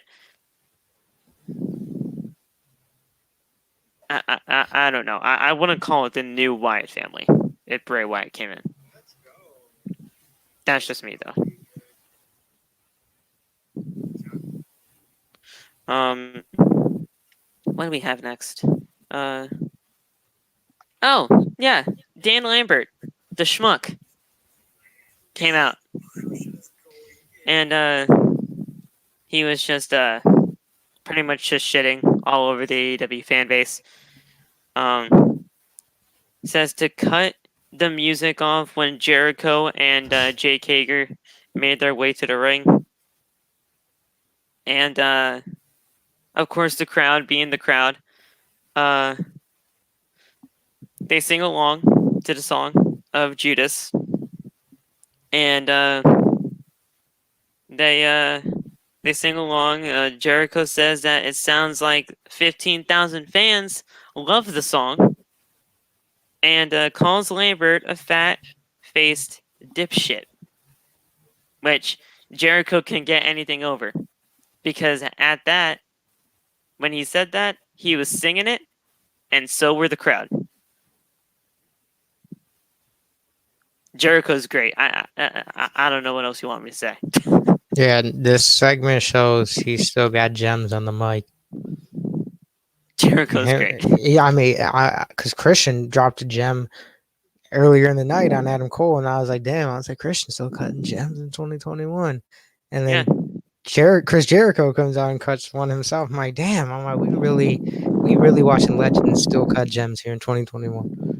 [SPEAKER 1] I don't know. I wouldn't call it the new Wyatt family if Bray Wyatt came in. That's just me, though. What do we have next? Oh, yeah. Dan Lambert, the schmuck, came out. And he was just pretty much just shitting all over the AEW fan base. Says to cut the music off when Jericho and Jake Hager made their way to the ring. And of course the crowd being the crowd, they sing along to the song of Judas, and they sing along. Jericho says that it sounds like 15,000 fans love the song, and calls Lambert a fat-faced dipshit, which Jericho can get anything over, because at that, when he said that, he was singing it, and so were the crowd. Jericho's great. I don't know what else you want me to say.
[SPEAKER 2] Yeah, this segment shows he's still got gems on the mic.
[SPEAKER 1] Jericho's great.
[SPEAKER 2] Yeah, I mean, because Christian dropped a gem earlier in the night on Adam Cole, and I was like, damn, I was like, Christian's still cutting gems in 2021. And then Chris Jericho comes out and cuts one himself. I'm like, damn, I'm like, we really watching legends still cut gems here in 2021.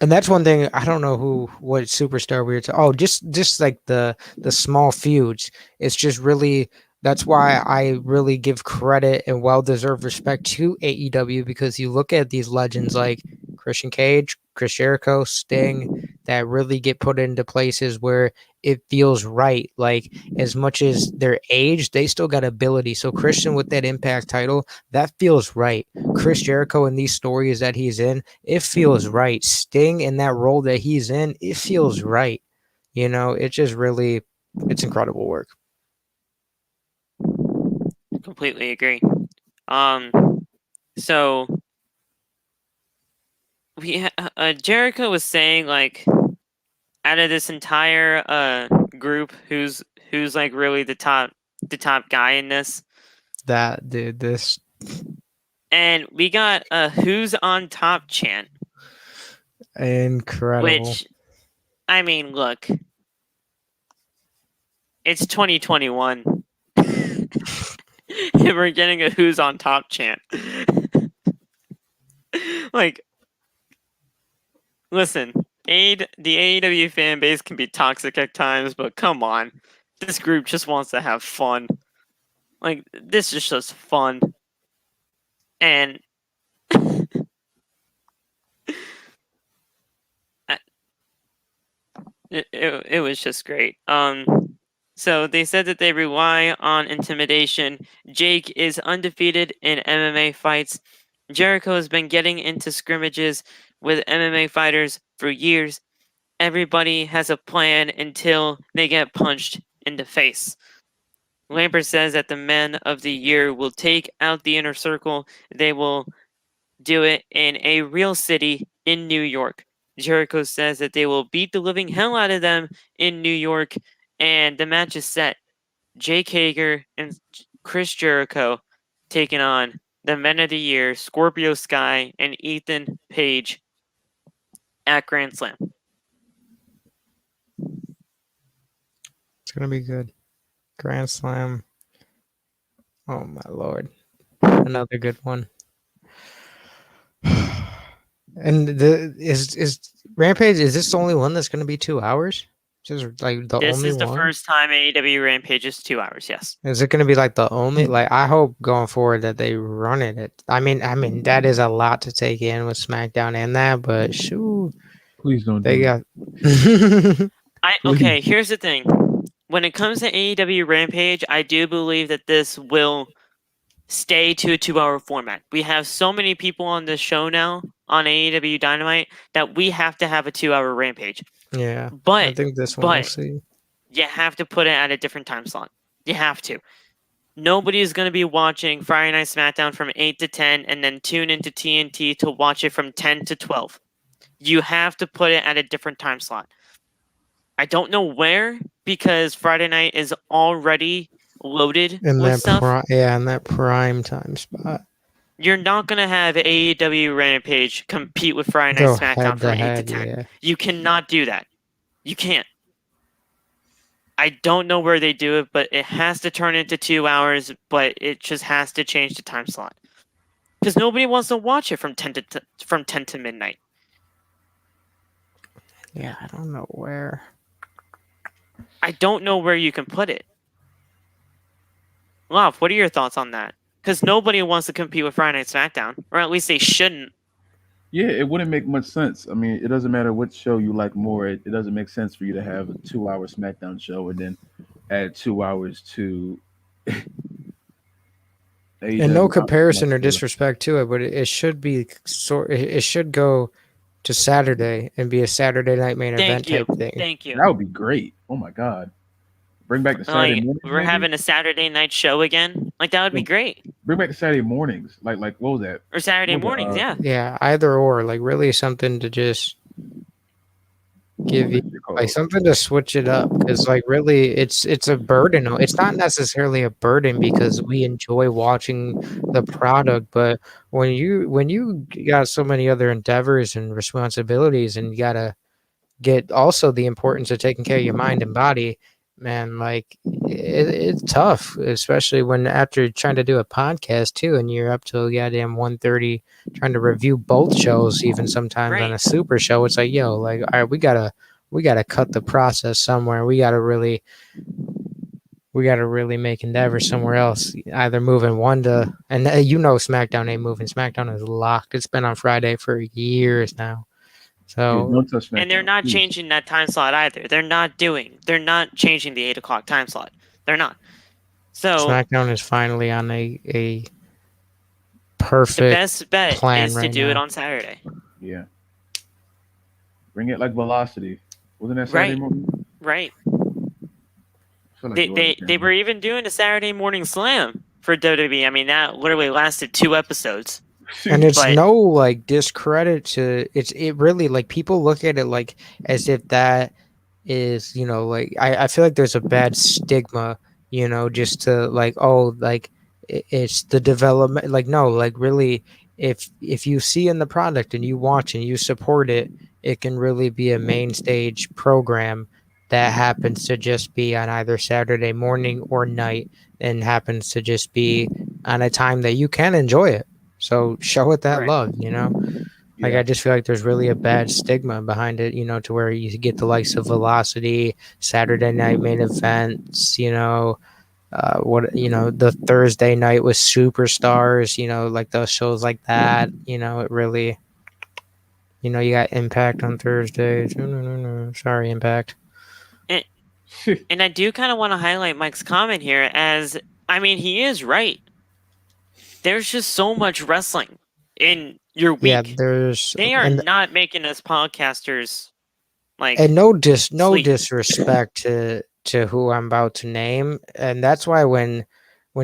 [SPEAKER 2] And that's one thing. I don't know what superstar we were just like the small feuds. It's just really, that's why I really give credit and well-deserved respect to AEW, because you look at these legends like Christian Cage, Chris Jericho, Sting, that really get put into places where it feels right. Like, as much as their age, they still got ability. So Christian with that Impact title, that feels right. Chris Jericho in these stories that he's in, it feels right. Sting in that role that he's in, it feels right. It just really, it's incredible work.
[SPEAKER 1] Completely agree. So Jericho was saying, like, out of this entire group, who's like really the top guy in this?
[SPEAKER 2] That dude, this,
[SPEAKER 1] and we got a "Who's on Top" chant.
[SPEAKER 2] Incredible.
[SPEAKER 1] Which, I mean, look, it's 2021. And we're getting a "Who's on Top" chant. Like, listen, the AEW fan base can be toxic at times, but come on. This group just wants to have fun. Like, this is just fun. And it was just great. So they said that they rely on intimidation. Jake is undefeated in MMA fights. Jericho has been getting into scrimmages with MMA fighters for years. Everybody has a plan until they get punched in the face. Lambert says that the Men of the Year will take out the Inner Circle. They will do it in a real city in New York. Jericho says that they will beat the living hell out of them in New York, and the match is set. Jake Hager and Chris Jericho taking on the Men of the Year, Scorpio Sky, and Ethan Page at Grand Slam.
[SPEAKER 2] It's gonna be good. Grand Slam. Oh my lord, another good one. And is Rampage? Is this the only one that's gonna be 2 hours? Just like the
[SPEAKER 1] This
[SPEAKER 2] only
[SPEAKER 1] is the
[SPEAKER 2] one?
[SPEAKER 1] first time AEW Rampage is 2 hours. Yes.
[SPEAKER 2] Is it going to be like the only? Like, I hope going forward that they run it. I mean that is a lot to take in with SmackDown and that, but shoot,
[SPEAKER 3] Please don't
[SPEAKER 2] they
[SPEAKER 3] do
[SPEAKER 2] got.
[SPEAKER 1] Okay, here's the thing. When it comes to AEW Rampage, I do believe that this will stay to a 2-hour format. We have so many people on the show now on AEW Dynamite that we have to have a 2-hour Rampage.
[SPEAKER 2] Yeah,
[SPEAKER 1] But
[SPEAKER 2] I think this one we'll see.
[SPEAKER 1] You have to put it at a different time slot. You have to. Nobody is going to be watching Friday Night SmackDown from 8 to 10 and then tune into TNT to watch it from 10 to 12. You have to put it at a different time slot. I don't know where, because Friday night is already loaded
[SPEAKER 2] in
[SPEAKER 1] with
[SPEAKER 2] that
[SPEAKER 1] stuff.
[SPEAKER 2] in that prime time spot.
[SPEAKER 1] You're not going to have AEW Rampage compete with Friday Night SmackDown from 8 to 10.
[SPEAKER 2] Yeah.
[SPEAKER 1] You cannot do that. You can't. I don't know where they do it, but it has to turn into 2 hours, but it just has to change the time slot. Because nobody wants to watch it from 10 to midnight.
[SPEAKER 2] Yeah, I don't know where.
[SPEAKER 1] I don't know where you can put it. Love, what are your thoughts on that? because nobody wants to compete with Friday Night SmackDown, or at least they shouldn't.
[SPEAKER 3] Yeah, it wouldn't make much sense. I mean, it doesn't matter what show you like more. It doesn't make sense for you to have a 2 hour SmackDown show and then add 2 hours to
[SPEAKER 2] And no
[SPEAKER 3] AEW
[SPEAKER 2] comparison or
[SPEAKER 3] show.
[SPEAKER 2] disrespect to it, but it should be it should go to Saturday and be a Saturday night main event
[SPEAKER 1] Thank you,
[SPEAKER 2] type thing.
[SPEAKER 1] thank you.
[SPEAKER 3] That would be great. Oh my god, bring back the Saturday
[SPEAKER 1] Like
[SPEAKER 3] mornings,
[SPEAKER 1] we're
[SPEAKER 3] maybe.
[SPEAKER 1] having a Saturday night show again. Like that would be
[SPEAKER 3] Yeah,
[SPEAKER 1] great.
[SPEAKER 3] bring back the Saturday mornings. Like what was that?
[SPEAKER 1] Or Saturday
[SPEAKER 3] What was
[SPEAKER 1] mornings,
[SPEAKER 3] the,
[SPEAKER 1] yeah.
[SPEAKER 2] Yeah, either or, like really something to just give you
[SPEAKER 3] what's it
[SPEAKER 2] like
[SPEAKER 3] called?
[SPEAKER 2] something to switch it up because like really it's a burden. It's not necessarily a burden because we enjoy watching the product, but when you got so many other endeavors and responsibilities and you gotta get also the importance of taking care of your mind and body, man, like it's tough, especially when after trying to do a podcast too and you're up till goddamn 1:30 trying to review both shows even sometimes on
[SPEAKER 1] Right.
[SPEAKER 2] a super show. It's like, yo, like, all right, we gotta cut the process somewhere. We gotta really make endeavor somewhere else, either moving one to, and SmackDown ain't moving. SmackDown is locked. It's been on Friday for years now.
[SPEAKER 3] Yeah,
[SPEAKER 2] So
[SPEAKER 3] don't touch
[SPEAKER 1] And they're
[SPEAKER 3] SmackDown,
[SPEAKER 1] not
[SPEAKER 3] please.
[SPEAKER 1] changing that time slot either. They're not changing the 8 o'clock time slot. They're not. So
[SPEAKER 2] SmackDown is finally on a
[SPEAKER 1] the
[SPEAKER 2] perfect
[SPEAKER 1] best bet
[SPEAKER 2] plan
[SPEAKER 1] is to
[SPEAKER 2] right
[SPEAKER 1] do it
[SPEAKER 2] now.
[SPEAKER 1] on Saturday.
[SPEAKER 3] Yeah, bring it like Velocity. Wasn't that Saturday
[SPEAKER 1] Right.
[SPEAKER 3] morning?
[SPEAKER 1] Right.
[SPEAKER 3] I feel like
[SPEAKER 1] They
[SPEAKER 3] it was.
[SPEAKER 1] they, they were even doing a Saturday morning slam for WWE. I mean, that literally lasted 2 episodes.
[SPEAKER 2] And it's
[SPEAKER 1] But
[SPEAKER 2] no like discredit to it really like people look at it like as if that is, like I feel like there's a bad stigma, just to like, oh, like it's the development, like no, like really, if you see in the product and you watch and you support it, it can really be a main stage program that happens to just be on either Saturday morning or night and happens to just be on a time that you can enjoy it. So show it that
[SPEAKER 1] right.
[SPEAKER 2] love. Like
[SPEAKER 3] Yeah,
[SPEAKER 2] I just feel like there's really a bad stigma behind it, to where you get the likes of Velocity, Saturday night main events, the Thursday night with superstars, like those shows like that. It really, you got Impact on Thursdays. No. Sorry, Impact.
[SPEAKER 1] And, and I do kind of want to highlight Mike's comment here as I mean, he is right. There's just so much wrestling in your
[SPEAKER 2] Yeah,
[SPEAKER 1] week.
[SPEAKER 2] there's
[SPEAKER 1] They are not making us podcasters like
[SPEAKER 2] and no
[SPEAKER 1] sleep.
[SPEAKER 2] disrespect to who I'm about to name, and that's why when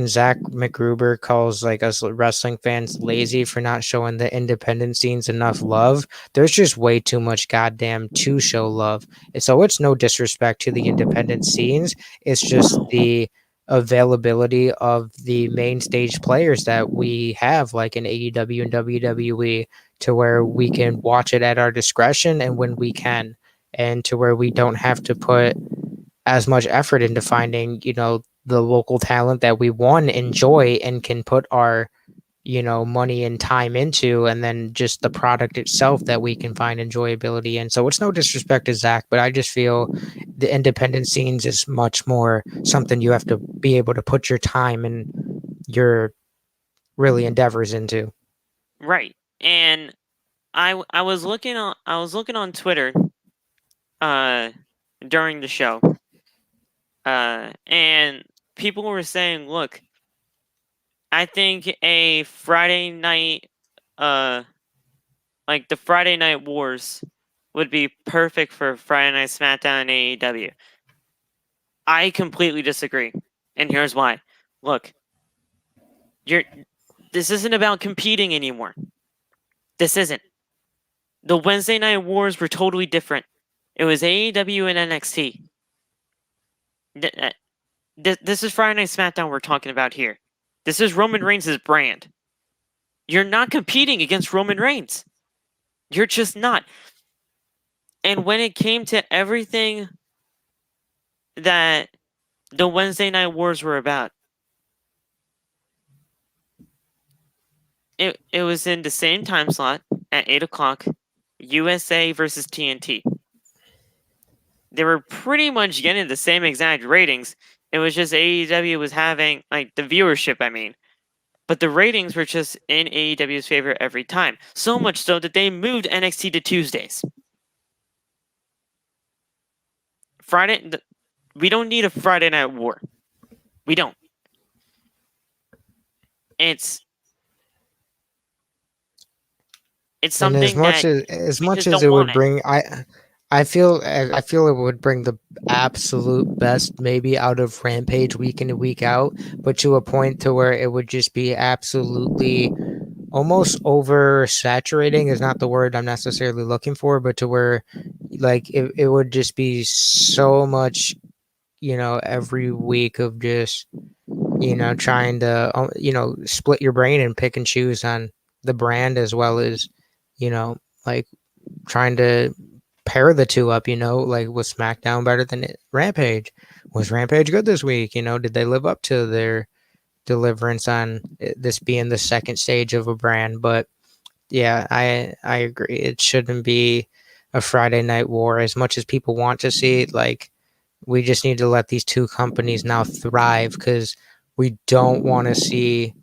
[SPEAKER 2] Zach McGruber calls like us wrestling fans lazy for not showing the independent scenes enough love, there's just way too much goddamn to show love. And so it's no disrespect to the independent scenes. It's just the availability of the main stage players that we have, like in AEW and WWE, to where we can watch it at our discretion and when we can, and to where we don't have to put as much effort into finding, the local talent that we enjoy and can put our, money and time into, and then just the product itself that we can find enjoyability in. So it's no disrespect to Zach, but I just feel the independent scenes is much more something you have to be able to put your time and your really endeavors into.
[SPEAKER 1] Right. And I was looking on Twitter uh during the show. And people were saying, look, I think a Friday night like the Friday Night Wars would be perfect for Friday Night SmackDown and AEW. I completely disagree. And here's why. Look, this isn't about competing anymore. This isn't. The Wednesday Night Wars were totally different. It was AEW and NXT. This is Friday Night SmackDown we're talking about here. This is Roman Reigns' brand. You're not competing against Roman Reigns. You're just not. And when it came to everything that the Wednesday Night Wars were about, it was in the same time slot at 8 o'clock, USA versus TNT. They were pretty much getting the same exact ratings. It was just AEW was having, like, the viewership, I mean. but the ratings were just in AEW's favor every time. So much so that they moved NXT to Tuesdays. We don't need a Friday Night War. We don't. It's
[SPEAKER 2] And
[SPEAKER 1] something that
[SPEAKER 2] as
[SPEAKER 1] we
[SPEAKER 2] much
[SPEAKER 1] just
[SPEAKER 2] as
[SPEAKER 1] don't
[SPEAKER 2] it
[SPEAKER 1] want
[SPEAKER 2] would
[SPEAKER 1] it.
[SPEAKER 2] bring, I feel it would bring the absolute best maybe out of Rampage week in and week out, but to a point to where it would just be absolutely almost oversaturating is not the word I'm necessarily looking for, but to where like it would just be so much, every week of just, trying to, split your brain and pick and choose on the brand as well as, like trying to pair the two up, like was SmackDown better than Rampage? Was Rampage good this week? Did they live up to their deliverance on this being the second stage of a brand? But yeah, I agree. It shouldn't be a Friday night war as much as people want to see it. Like we just need to let these two companies now thrive because we don't want to see,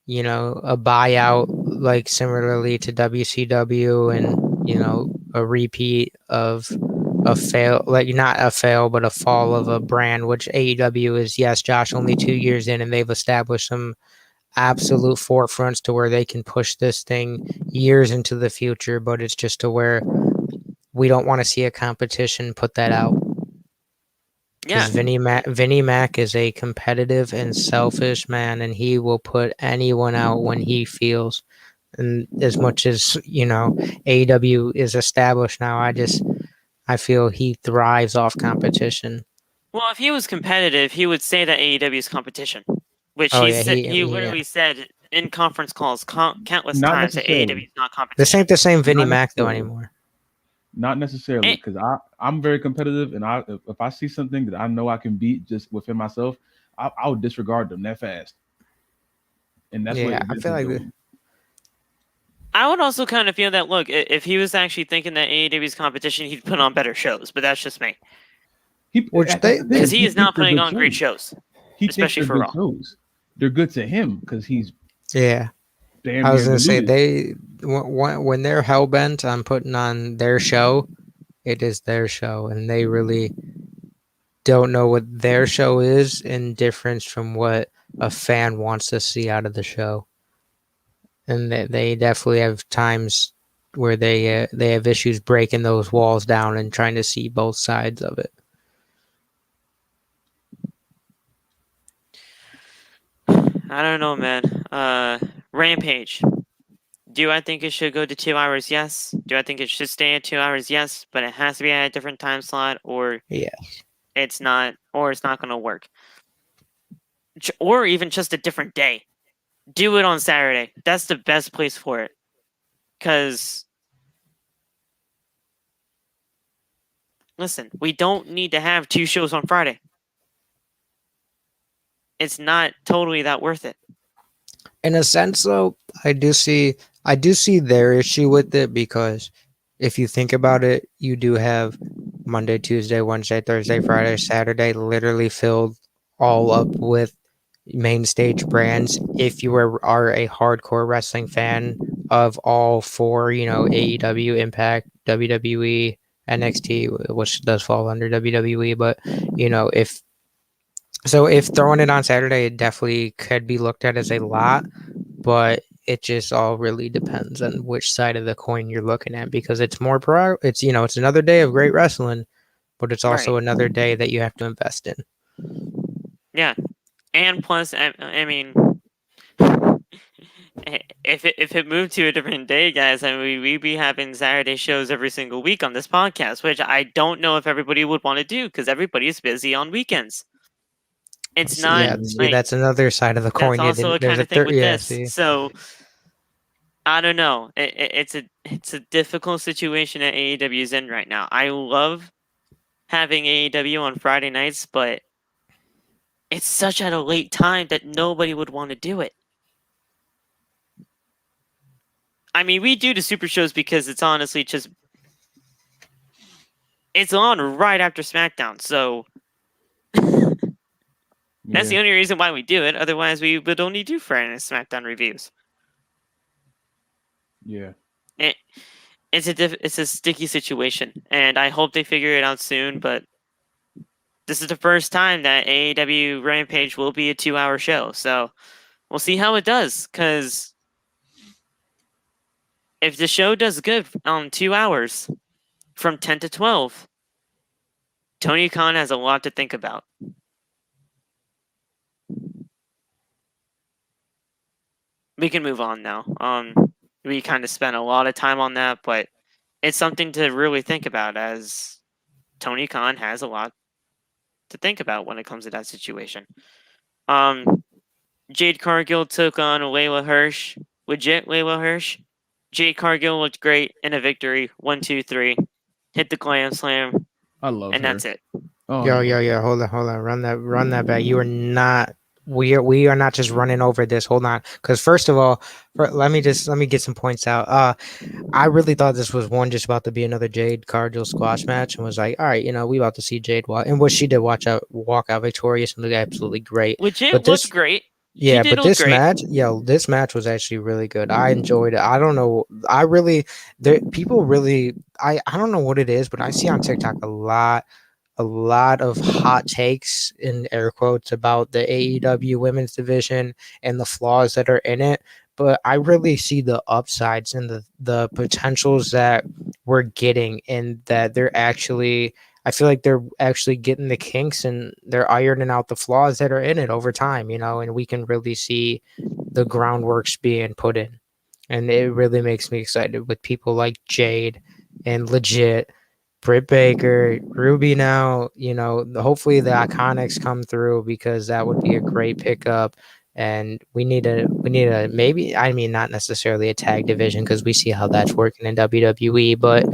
[SPEAKER 2] a buyout like similarly to WCW and, a repeat of a fail, like not a fail, but a fall of a brand, which AEW is, yes, Josh, only 2 years in, and they've established some absolute forefronts to where they can push this thing years into the future, but it's just to where we don't want to see a competition put that out.
[SPEAKER 1] Yeah.
[SPEAKER 2] Because Vinnie Mac is a competitive and selfish man, and he will put anyone out when he feels. And as much as AEW is established now, I feel he thrives off competition.
[SPEAKER 1] Well, if he was competitive, he would say that AEW is competition, which
[SPEAKER 2] Oh yeah,
[SPEAKER 1] he literally said in conference calls countless
[SPEAKER 3] Not
[SPEAKER 1] times that AEW
[SPEAKER 3] necessarily.
[SPEAKER 1] is not
[SPEAKER 2] this
[SPEAKER 1] competition.
[SPEAKER 2] ain't the same Vinnie
[SPEAKER 3] Not
[SPEAKER 2] Mac though
[SPEAKER 3] necessarily.
[SPEAKER 2] anymore.
[SPEAKER 3] Not necessarily,
[SPEAKER 1] It-
[SPEAKER 3] because I'm very competitive, and if I see something that I know I can beat just within myself, I would disregard them that fast, and that's what
[SPEAKER 2] Yeah, I
[SPEAKER 3] Vince
[SPEAKER 2] feel
[SPEAKER 3] is
[SPEAKER 2] like
[SPEAKER 3] doing.
[SPEAKER 1] I would also kind of feel that, look, if he was actually thinking that AEW is competition, he'd put on better shows, but that's just me.
[SPEAKER 2] which
[SPEAKER 3] That's the thing.
[SPEAKER 1] Because
[SPEAKER 2] they
[SPEAKER 1] he
[SPEAKER 3] He
[SPEAKER 1] is not
[SPEAKER 3] thinks they're
[SPEAKER 1] putting
[SPEAKER 3] good
[SPEAKER 1] on great
[SPEAKER 3] shows.
[SPEAKER 1] shows,
[SPEAKER 3] He thinks
[SPEAKER 1] especially
[SPEAKER 3] they're
[SPEAKER 1] for
[SPEAKER 3] good
[SPEAKER 1] Raw.
[SPEAKER 3] shows. They're good to him because he's
[SPEAKER 2] yeah.
[SPEAKER 3] damn
[SPEAKER 2] I was
[SPEAKER 3] near
[SPEAKER 2] gonna say
[SPEAKER 3] deluded.
[SPEAKER 2] when they're hell bent on putting on their show, it is their show, and they really don't know what their show is in difference from what a fan wants to see out of the show. And they definitely have times where they have issues breaking those walls down and trying to see both sides of it.
[SPEAKER 1] I don't know, man. Rampage. Do I think it should go to 2 hours? Yes. Do I think it should stay at 2 hours? Yes. But it has to be at a different time slot, or
[SPEAKER 2] Yeah,
[SPEAKER 1] it's not going to work. Or even just a different day. Do it on Saturday. That's the best place for it. Because, listen, we don't need to have 2 shows on Friday. It's not totally that worth it.
[SPEAKER 2] in a sense, though, I do see their issue with it because if you think about it, you do have Monday, Tuesday, Wednesday, Thursday, Friday, Saturday literally filled all up with main stage brands. If you are a hardcore wrestling fan of all four, AEW, Impact, WWE, NXT, which does fall under WWE, but if if throwing it on Saturday, it definitely could be looked at as a lot, but it just all really depends on which side of the coin you're looking at because it's more it's it's another day of great wrestling, but it's also
[SPEAKER 1] Right.
[SPEAKER 2] another day that you have to invest in.
[SPEAKER 1] Yeah. And plus, I mean, if it moved to a different day, guys, I mean, we'd be having Saturday shows every single week on this podcast, which I don't know if everybody would want to do because everybody's busy on weekends. It's not
[SPEAKER 2] See,
[SPEAKER 1] like
[SPEAKER 2] that's another side of the
[SPEAKER 1] that's
[SPEAKER 2] coin. You
[SPEAKER 1] also a
[SPEAKER 2] didn't. There's
[SPEAKER 1] kind
[SPEAKER 2] a
[SPEAKER 1] of thing
[SPEAKER 2] third.
[SPEAKER 1] with
[SPEAKER 2] Yeah.
[SPEAKER 1] this.
[SPEAKER 2] See.
[SPEAKER 1] So I don't know. It's a difficult situation that AEW is in right now. I love having AEW on Friday nights, but it's such at a late time that nobody would want to do it. I mean, we do the super shows because it's honestly just it's on right after SmackDown. So That's the
[SPEAKER 3] Yeah.
[SPEAKER 1] only reason why we do it. Otherwise, we would only do Friday Night SmackDown reviews.
[SPEAKER 3] Yeah.
[SPEAKER 1] It, it's a sticky situation, and I hope they figure it out soon. But this is the first time that AEW Rampage will be a 2-hour show, so we'll see how it does. Because if the show does good on 2 hours from 10 to 12, Tony Khan has a lot to think about. We can move on now. We kind of spent a lot of time on that, but it's something to really think about, as Tony Khan has a lot to think about when it comes to that situation. Jade Cargill took on Layla Hirsch. Legit Layla Hirsch. Jade Cargill looked great in a victory. 1, 2, 3. Hit the glam slam,
[SPEAKER 3] I love
[SPEAKER 1] and
[SPEAKER 3] her.
[SPEAKER 1] that's it.
[SPEAKER 3] Oh,
[SPEAKER 2] Yo,
[SPEAKER 3] I
[SPEAKER 2] yo,
[SPEAKER 3] love
[SPEAKER 2] yo,
[SPEAKER 3] her.
[SPEAKER 2] hold on, run that back. You are not. We are not just running over this. Hold on, because first of all, let me get some points out. I really thought this was one just about to be another Jade Cargill squash match, and was like, all right, we about to see Jade walk, and what she did, walk out victorious and look absolutely great.
[SPEAKER 1] Legit
[SPEAKER 2] But
[SPEAKER 1] looked
[SPEAKER 2] this,
[SPEAKER 1] great. She
[SPEAKER 2] yeah,
[SPEAKER 1] did
[SPEAKER 2] but
[SPEAKER 1] look
[SPEAKER 2] this
[SPEAKER 1] great.
[SPEAKER 2] match, this match was actually really good. I enjoyed it. I don't know, I really, people really, I don't know what it is, but I see on TikTok a lot of hot takes in air quotes about the AEW women's division and the flaws that are in it. But I really see the upsides and the potentials that we're getting, and that they're actually, I feel like they're actually getting the kinks and they're ironing out the flaws that are in it over time, and we can really see the groundworks being put in. And it really makes me excited with people like Jade and Legit, Britt Baker, Ruby now, hopefully the Iconics come through, because that would be a great pickup. And we need a maybe, I mean, not necessarily a tag division, because we see how that's working in WWE, but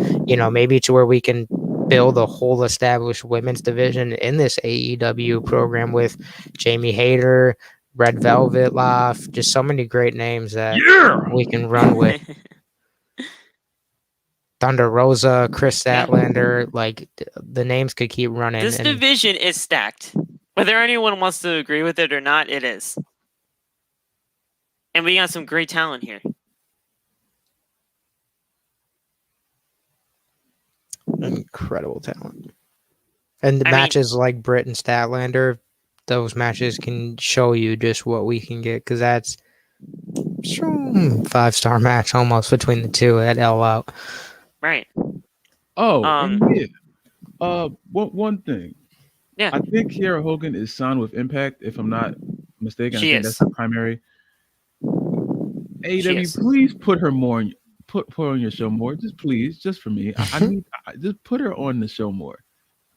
[SPEAKER 2] maybe to where we can build a whole established women's division in this AEW program with Jamie Hayter, Red Velvet Loft, just so many great names that
[SPEAKER 3] Yeah.
[SPEAKER 2] we can run with. Thunder Rosa, Chris
[SPEAKER 1] Yeah.
[SPEAKER 2] Statlander, like the names could keep running.
[SPEAKER 1] This
[SPEAKER 2] And
[SPEAKER 1] division is stacked. Whether anyone wants to agree with it or not, it is. And we got some great talent here.
[SPEAKER 2] incredible talent. And the
[SPEAKER 1] I mean-
[SPEAKER 2] matches like Britt and Statlander, those matches can show you just what we can get, because that's 5-star match almost between the two at All Out.
[SPEAKER 1] Right.
[SPEAKER 3] Oh,
[SPEAKER 1] Um,
[SPEAKER 3] and yeah. One thing.
[SPEAKER 1] Yeah.
[SPEAKER 3] I think Kiera Hogan is signed with Impact, if I'm not mistaken.
[SPEAKER 1] She
[SPEAKER 3] I think
[SPEAKER 1] is.
[SPEAKER 3] that's the primary.
[SPEAKER 1] She
[SPEAKER 3] AEW,
[SPEAKER 1] is.
[SPEAKER 3] please put her more on put her on your show more. Just please, just for me. I need just put her on the show more.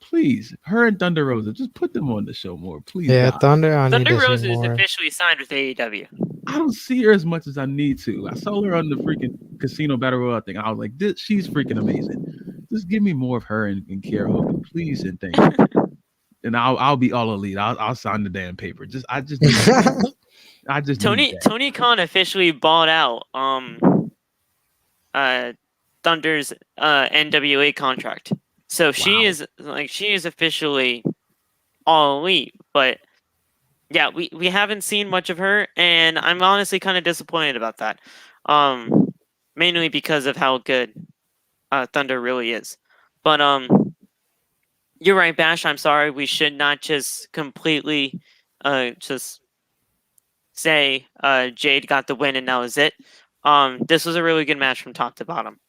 [SPEAKER 3] Please. Her and Thunder Rosa, just put them on the show more. Please.
[SPEAKER 2] Yeah,
[SPEAKER 3] God.
[SPEAKER 2] Thunder, I need
[SPEAKER 1] Thunder
[SPEAKER 2] to see
[SPEAKER 1] Rosa is
[SPEAKER 2] more.
[SPEAKER 1] officially signed with AEW.
[SPEAKER 3] I don't see her as much as I need to. I saw her on the freaking Casino Battle Royale thing. I was like, she's freaking amazing. Just give me more of her and Kiera Hogan, please, and thank you. And I'll be all elite. I'll sign the damn paper. I just need that.
[SPEAKER 1] Tony Khan officially bought out Thunder's NWA contract. So she is officially all elite, but yeah, we haven't seen much of her, and I'm honestly kind of disappointed about that. Mainly because of how good Thunder really is. But you're right, Bash. I'm sorry. We should not just completely just say Jade got the win and that was it. This was a really good match from top to bottom.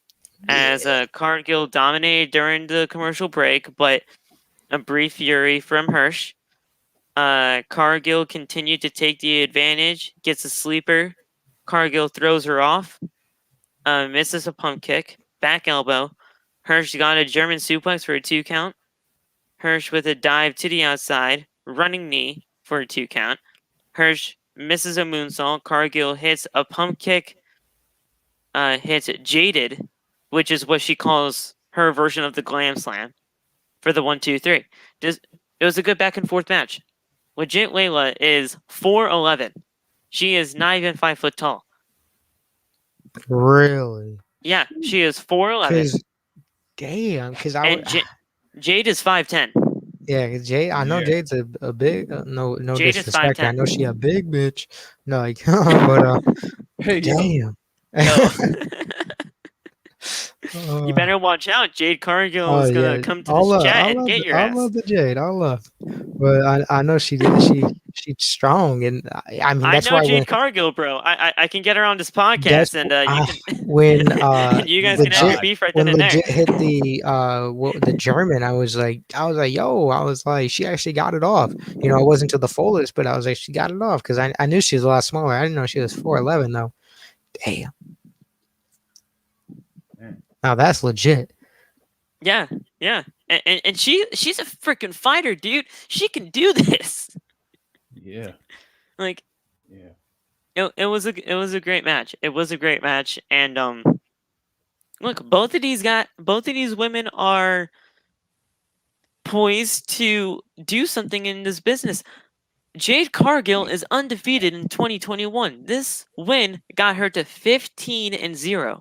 [SPEAKER 1] As Cargill dominated during the commercial break, but a brief fury from Hirsch. Cargill continued to take the advantage, gets a sleeper. Cargill throws her off, misses a pump kick, back elbow. Hirsch got a German suplex for a 2 count. Hirsch with a dive to the outside, running knee for a 2 count. Hirsch misses a moonsault. Cargill hits a pump kick, hits Jaded, which is what she calls her version of the glam slam, for the 1, 2, 3. It was a good back and forth match. Legit Layla is 4'11". She is not even 5 foot tall.
[SPEAKER 2] Really?
[SPEAKER 1] Yeah, she is 4'11".
[SPEAKER 2] Damn, because
[SPEAKER 1] And Jade is 5'10".
[SPEAKER 2] Yeah, Jade. I know
[SPEAKER 3] Yeah.
[SPEAKER 2] Jade's a big. No
[SPEAKER 1] Jade is
[SPEAKER 2] disrespect. I
[SPEAKER 1] 5'10".
[SPEAKER 2] know she a big bitch. No, like, but
[SPEAKER 3] Hey, yo.
[SPEAKER 2] damn.
[SPEAKER 1] Yo, you
[SPEAKER 2] uh,
[SPEAKER 1] better watch out. Jade Cargill
[SPEAKER 2] oh
[SPEAKER 1] is gonna
[SPEAKER 2] yeah,
[SPEAKER 1] come to
[SPEAKER 2] I'll
[SPEAKER 1] this
[SPEAKER 2] love,
[SPEAKER 1] chat
[SPEAKER 2] I
[SPEAKER 1] and
[SPEAKER 2] love,
[SPEAKER 1] get your
[SPEAKER 2] I
[SPEAKER 1] ass.
[SPEAKER 2] love the Jade. I love, but I know she's strong, and I mean
[SPEAKER 1] I
[SPEAKER 2] that's
[SPEAKER 1] know
[SPEAKER 2] why
[SPEAKER 1] Jade Cargill, bro. I can get her on this podcast,
[SPEAKER 2] that's
[SPEAKER 1] and you
[SPEAKER 2] I
[SPEAKER 1] can
[SPEAKER 2] when
[SPEAKER 1] and you guys can have your
[SPEAKER 2] legit
[SPEAKER 1] beef right then and there.
[SPEAKER 2] legit hit the German, I was like yo, I was like she actually got it off. It wasn't to the fullest, but I was like she got it off because I knew she was a lot smaller. I didn't know she was 4'11" though. Damn,
[SPEAKER 3] Man.
[SPEAKER 2] now that's legit.
[SPEAKER 1] Yeah, yeah, and she's a freaking fighter, dude. She can do this.
[SPEAKER 3] Yeah.
[SPEAKER 1] Like
[SPEAKER 3] Yeah.
[SPEAKER 1] it was a great match. It was a great match, and look, both of these women are poised to do something in this business. Jade Cargill is undefeated in 2021. This win got her to 15-0.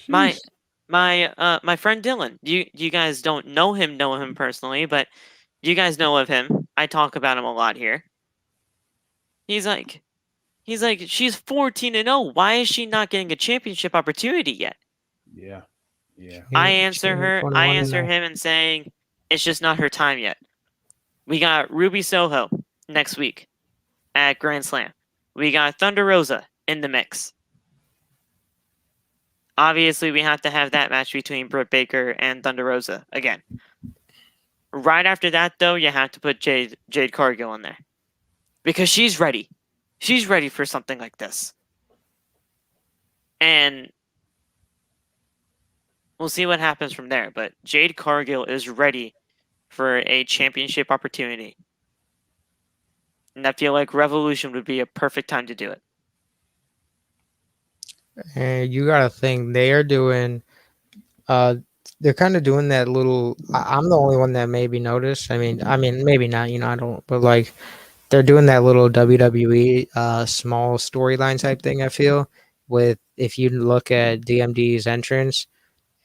[SPEAKER 1] My
[SPEAKER 3] Sheesh.
[SPEAKER 1] my friend Dylan, you guys don't know him personally, but you guys know of him. I talk about him a lot here. He's like she's 14-0. Why is she not getting a championship opportunity yet?
[SPEAKER 3] Yeah. Yeah.
[SPEAKER 1] I
[SPEAKER 2] She
[SPEAKER 1] answer
[SPEAKER 2] went
[SPEAKER 1] her. I
[SPEAKER 2] 21 and
[SPEAKER 1] answer
[SPEAKER 2] 0.
[SPEAKER 1] him and saying it's just not her time yet. We got Ruby Soho next week at Grand Slam. We got Thunder Rosa in the mix. Obviously, we have to have that match between Britt Baker and Thunder Rosa again. Right after that, though, you have to put Jade Cargill in there because she's ready. She's ready for something like this, and we'll see what happens from there. But Jade Cargill is ready for a championship opportunity, and I feel like Revolution would be a perfect time to do it.
[SPEAKER 2] And you gotta think they are doing uh they're kind of doing that little I'm the only one that maybe noticed. I mean maybe not, I don't, but like they're doing that little WWE small storyline type thing, I feel, with if you look at DMD's entrance,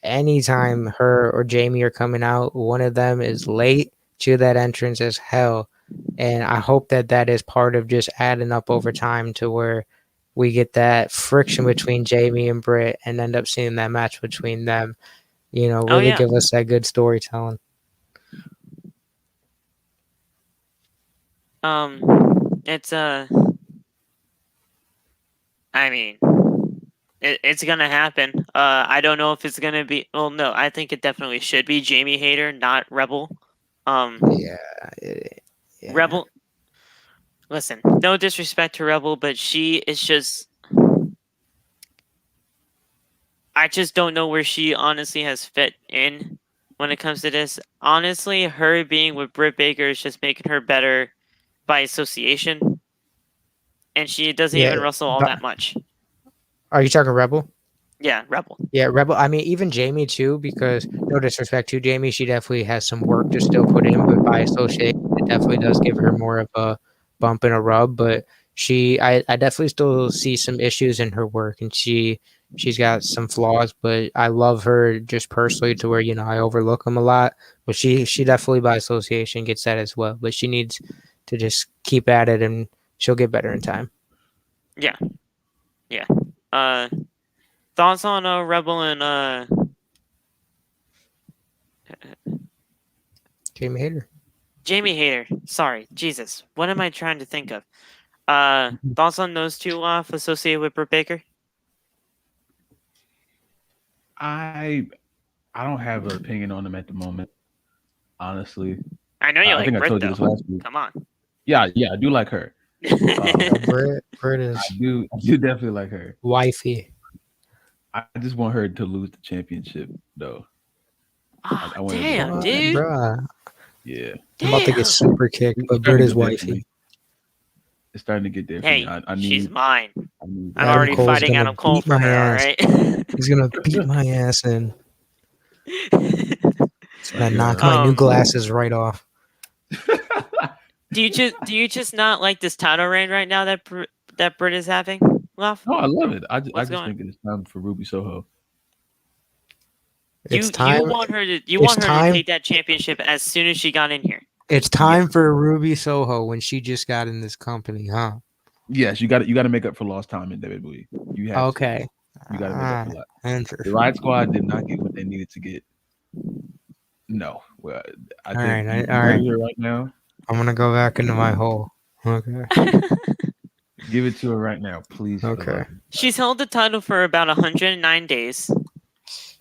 [SPEAKER 2] anytime her or Jamie are coming out, one of them is late to that entrance as hell. And I hope that that is part of just adding up over time to where we get that friction between Jamie and Britt and end up seeing that match between them.
[SPEAKER 1] Oh
[SPEAKER 2] Really
[SPEAKER 1] yeah,
[SPEAKER 2] give us that good storytelling.
[SPEAKER 1] it's I mean, it's gonna happen. I don't know if it's gonna be. Well, no, I think it definitely should be Jamie Hayter, not Rebel.
[SPEAKER 2] Yeah. Yeah.
[SPEAKER 1] Rebel. Listen, no disrespect to Rebel, but she is just. I just don't know where she honestly has fit in when it comes to this. Honestly, her being with Britt Baker is just making her better by association, and she doesn't
[SPEAKER 2] Yeah.
[SPEAKER 1] even wrestle all that much.
[SPEAKER 2] Are you talking Rebel?
[SPEAKER 1] Yeah, Rebel.
[SPEAKER 2] Yeah, Rebel. I mean, even Jamie too, because no disrespect to Jamie, she definitely has some work to still put in, but by association, it definitely does give her more of a bump and a rub. But I definitely still see some issues in her work, and she's got some flaws. But I love her just personally to where I overlook them a lot. But she definitely by association gets that as well. But she needs to just keep at it, and she'll get better in time.
[SPEAKER 1] Yeah, yeah. Thoughts on Rebel and
[SPEAKER 2] Jamie Hayter.
[SPEAKER 1] Jamie Hayter. Sorry, Jesus. What am I trying to think of? Thoughts on those two off associated with Britt Baker?
[SPEAKER 3] I I don't have an opinion on them at the moment. Honestly,
[SPEAKER 1] I know you
[SPEAKER 3] I
[SPEAKER 1] like
[SPEAKER 3] think I
[SPEAKER 1] Britt
[SPEAKER 3] told you
[SPEAKER 1] though.
[SPEAKER 3] this last week.
[SPEAKER 1] Come on.
[SPEAKER 3] Yeah, I do like her.
[SPEAKER 2] Britt is
[SPEAKER 3] I do definitely like her.
[SPEAKER 2] wifey.
[SPEAKER 3] I just want her to lose the championship, though.
[SPEAKER 1] Ah,
[SPEAKER 3] I want her to
[SPEAKER 1] damn,
[SPEAKER 3] lose.
[SPEAKER 2] What,
[SPEAKER 1] dude.
[SPEAKER 2] bruh?
[SPEAKER 3] Yeah,
[SPEAKER 2] I'm about to
[SPEAKER 1] Damn.
[SPEAKER 2] get super kicked,
[SPEAKER 3] it's
[SPEAKER 2] but
[SPEAKER 3] starting
[SPEAKER 2] Britt
[SPEAKER 3] to
[SPEAKER 2] is
[SPEAKER 3] get there for
[SPEAKER 2] wifey.
[SPEAKER 3] me. It's starting to get there for
[SPEAKER 1] Hey,
[SPEAKER 3] me. I
[SPEAKER 1] she's
[SPEAKER 3] need.
[SPEAKER 1] mine.
[SPEAKER 3] I need
[SPEAKER 1] I'm
[SPEAKER 3] that.
[SPEAKER 2] Adam
[SPEAKER 1] already
[SPEAKER 2] Cole's
[SPEAKER 1] fighting
[SPEAKER 2] gonna
[SPEAKER 1] Adam Cole
[SPEAKER 2] beat
[SPEAKER 1] for
[SPEAKER 2] my
[SPEAKER 1] her,
[SPEAKER 2] ass.
[SPEAKER 1] alright?
[SPEAKER 2] He's gonna beat my ass and it's
[SPEAKER 3] But
[SPEAKER 2] gonna knock
[SPEAKER 3] yeah.
[SPEAKER 2] my new
[SPEAKER 1] um,
[SPEAKER 2] glasses right off.
[SPEAKER 1] do you just not like this title reign right now that Britt is having? Love?
[SPEAKER 3] No, I love it. I
[SPEAKER 1] What's
[SPEAKER 3] just
[SPEAKER 1] going?
[SPEAKER 3] think it's time for Ruby Soho.
[SPEAKER 2] It's
[SPEAKER 1] You
[SPEAKER 2] time.
[SPEAKER 1] want her to
[SPEAKER 2] It's time.
[SPEAKER 1] take that championship as soon as she got in here.
[SPEAKER 2] It's time for Ruby Soho when she just got in this company, huh?
[SPEAKER 3] Yes, you got to make up for lost time in WWE. You have to.
[SPEAKER 2] Okay.
[SPEAKER 3] You got to make up for that. The
[SPEAKER 2] Interesting.
[SPEAKER 3] Riot Squad did not get what they needed to get. No, well, I
[SPEAKER 2] All
[SPEAKER 3] think
[SPEAKER 2] right.
[SPEAKER 3] you
[SPEAKER 2] All
[SPEAKER 3] ready
[SPEAKER 2] right.
[SPEAKER 3] here right now.
[SPEAKER 2] I'm gonna go back into my hole. Okay.
[SPEAKER 3] Give it to her right now, please. For the
[SPEAKER 2] Okay.
[SPEAKER 3] love of
[SPEAKER 1] She's held the title for about 109 days.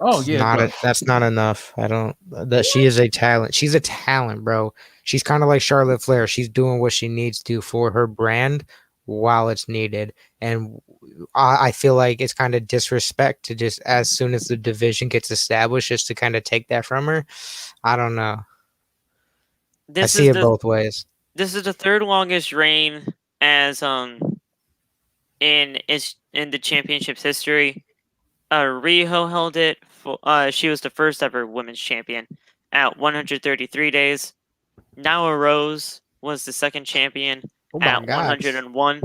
[SPEAKER 3] Oh yeah,
[SPEAKER 2] Not
[SPEAKER 3] bro.
[SPEAKER 2] a, that's not enough. I don't. That she is a talent. She's a talent, bro. She's kind of like Charlotte Flair. She's doing what she needs to for her brand while it's needed. And I feel like it's kind of disrespect to just as soon as the division gets established, just to kind of take that from her. I don't know. I
[SPEAKER 1] This
[SPEAKER 2] see
[SPEAKER 1] is
[SPEAKER 2] it both ways.
[SPEAKER 1] the third longest reign as in the championship's history. Riho held it. She was the first ever women's champion at 133 days. Now Rose was the second champion
[SPEAKER 2] Oh my
[SPEAKER 1] at
[SPEAKER 2] gosh.
[SPEAKER 1] 101.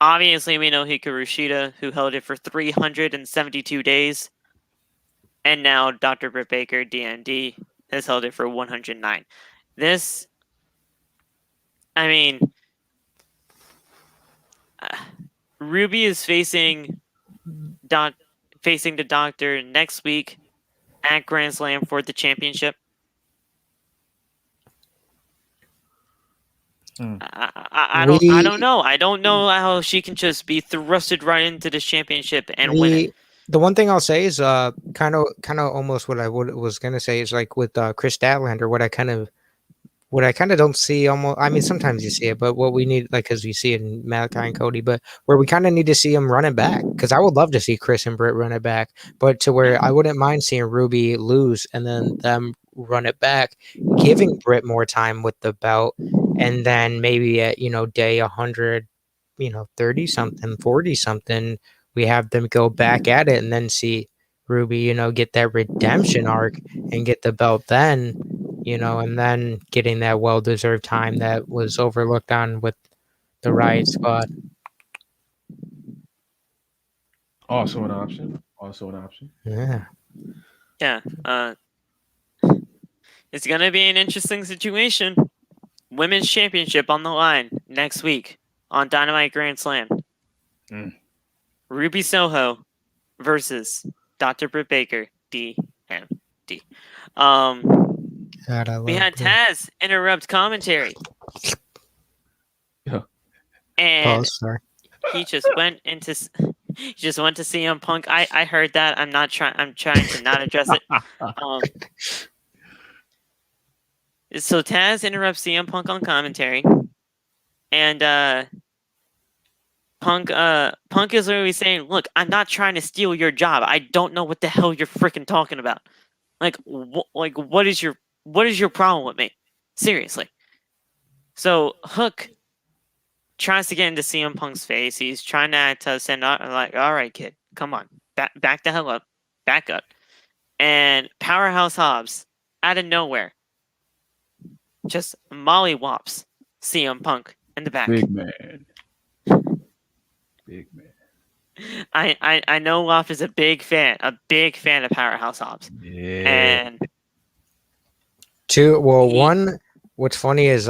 [SPEAKER 1] Obviously, we know Hikaru Shida, who held it for 372 days. And now Dr. Britt Baker, DND, has held it for 109. This, I mean, Ruby is facing the Doctor next week at Grand Slam for the championship. I don't know. I don't know how she can just be thrusted right into this championship and win it.
[SPEAKER 2] The one thing I'll say is kind of almost what I was gonna say is like with Chris Statlander, what I kind of don't see almost. I mean, sometimes you see it, but what we need, like, because you see it in Malachi and Cody, but where we kind of need to see them run it back. Because I would love to see Chris and Britt run it back, but to where I wouldn't mind seeing Ruby lose and then them run it back, giving Britt more time with the belt, and then maybe at day 100, 30 something, 40 something, we have them go back at it and then see Ruby, get that redemption arc and get the belt then. And then getting that well-deserved time that was overlooked on with the Riot Squad.
[SPEAKER 3] Also an option.
[SPEAKER 2] Yeah.
[SPEAKER 1] Yeah. It's gonna be an interesting situation. Women's championship on the line next week on Dynamite Grand Slam. Ruby Soho versus Dr. Britt Baker, DMD.
[SPEAKER 2] God,
[SPEAKER 1] we had Taz interrupt commentary.
[SPEAKER 3] Yeah.
[SPEAKER 1] And
[SPEAKER 2] sorry.
[SPEAKER 1] he just went to CM Punk. I heard that. I'm trying to not address it. So Taz interrupts CM Punk on commentary, and Punk is literally saying, "Look, I'm not trying to steal your job. I don't know what the hell you're freaking talking about. What is your problem with me? Seriously." So Hook tries to get into CM Punk's face. He's trying to send out like, "All right, kid, come on, back the hell up, back up." And Powerhouse Hobbs out of nowhere just mollywops CM Punk in the back.
[SPEAKER 3] Big man.
[SPEAKER 1] I know Lop is a big fan of Powerhouse Hobbs.
[SPEAKER 3] Yeah.
[SPEAKER 1] And
[SPEAKER 2] one, what's funny is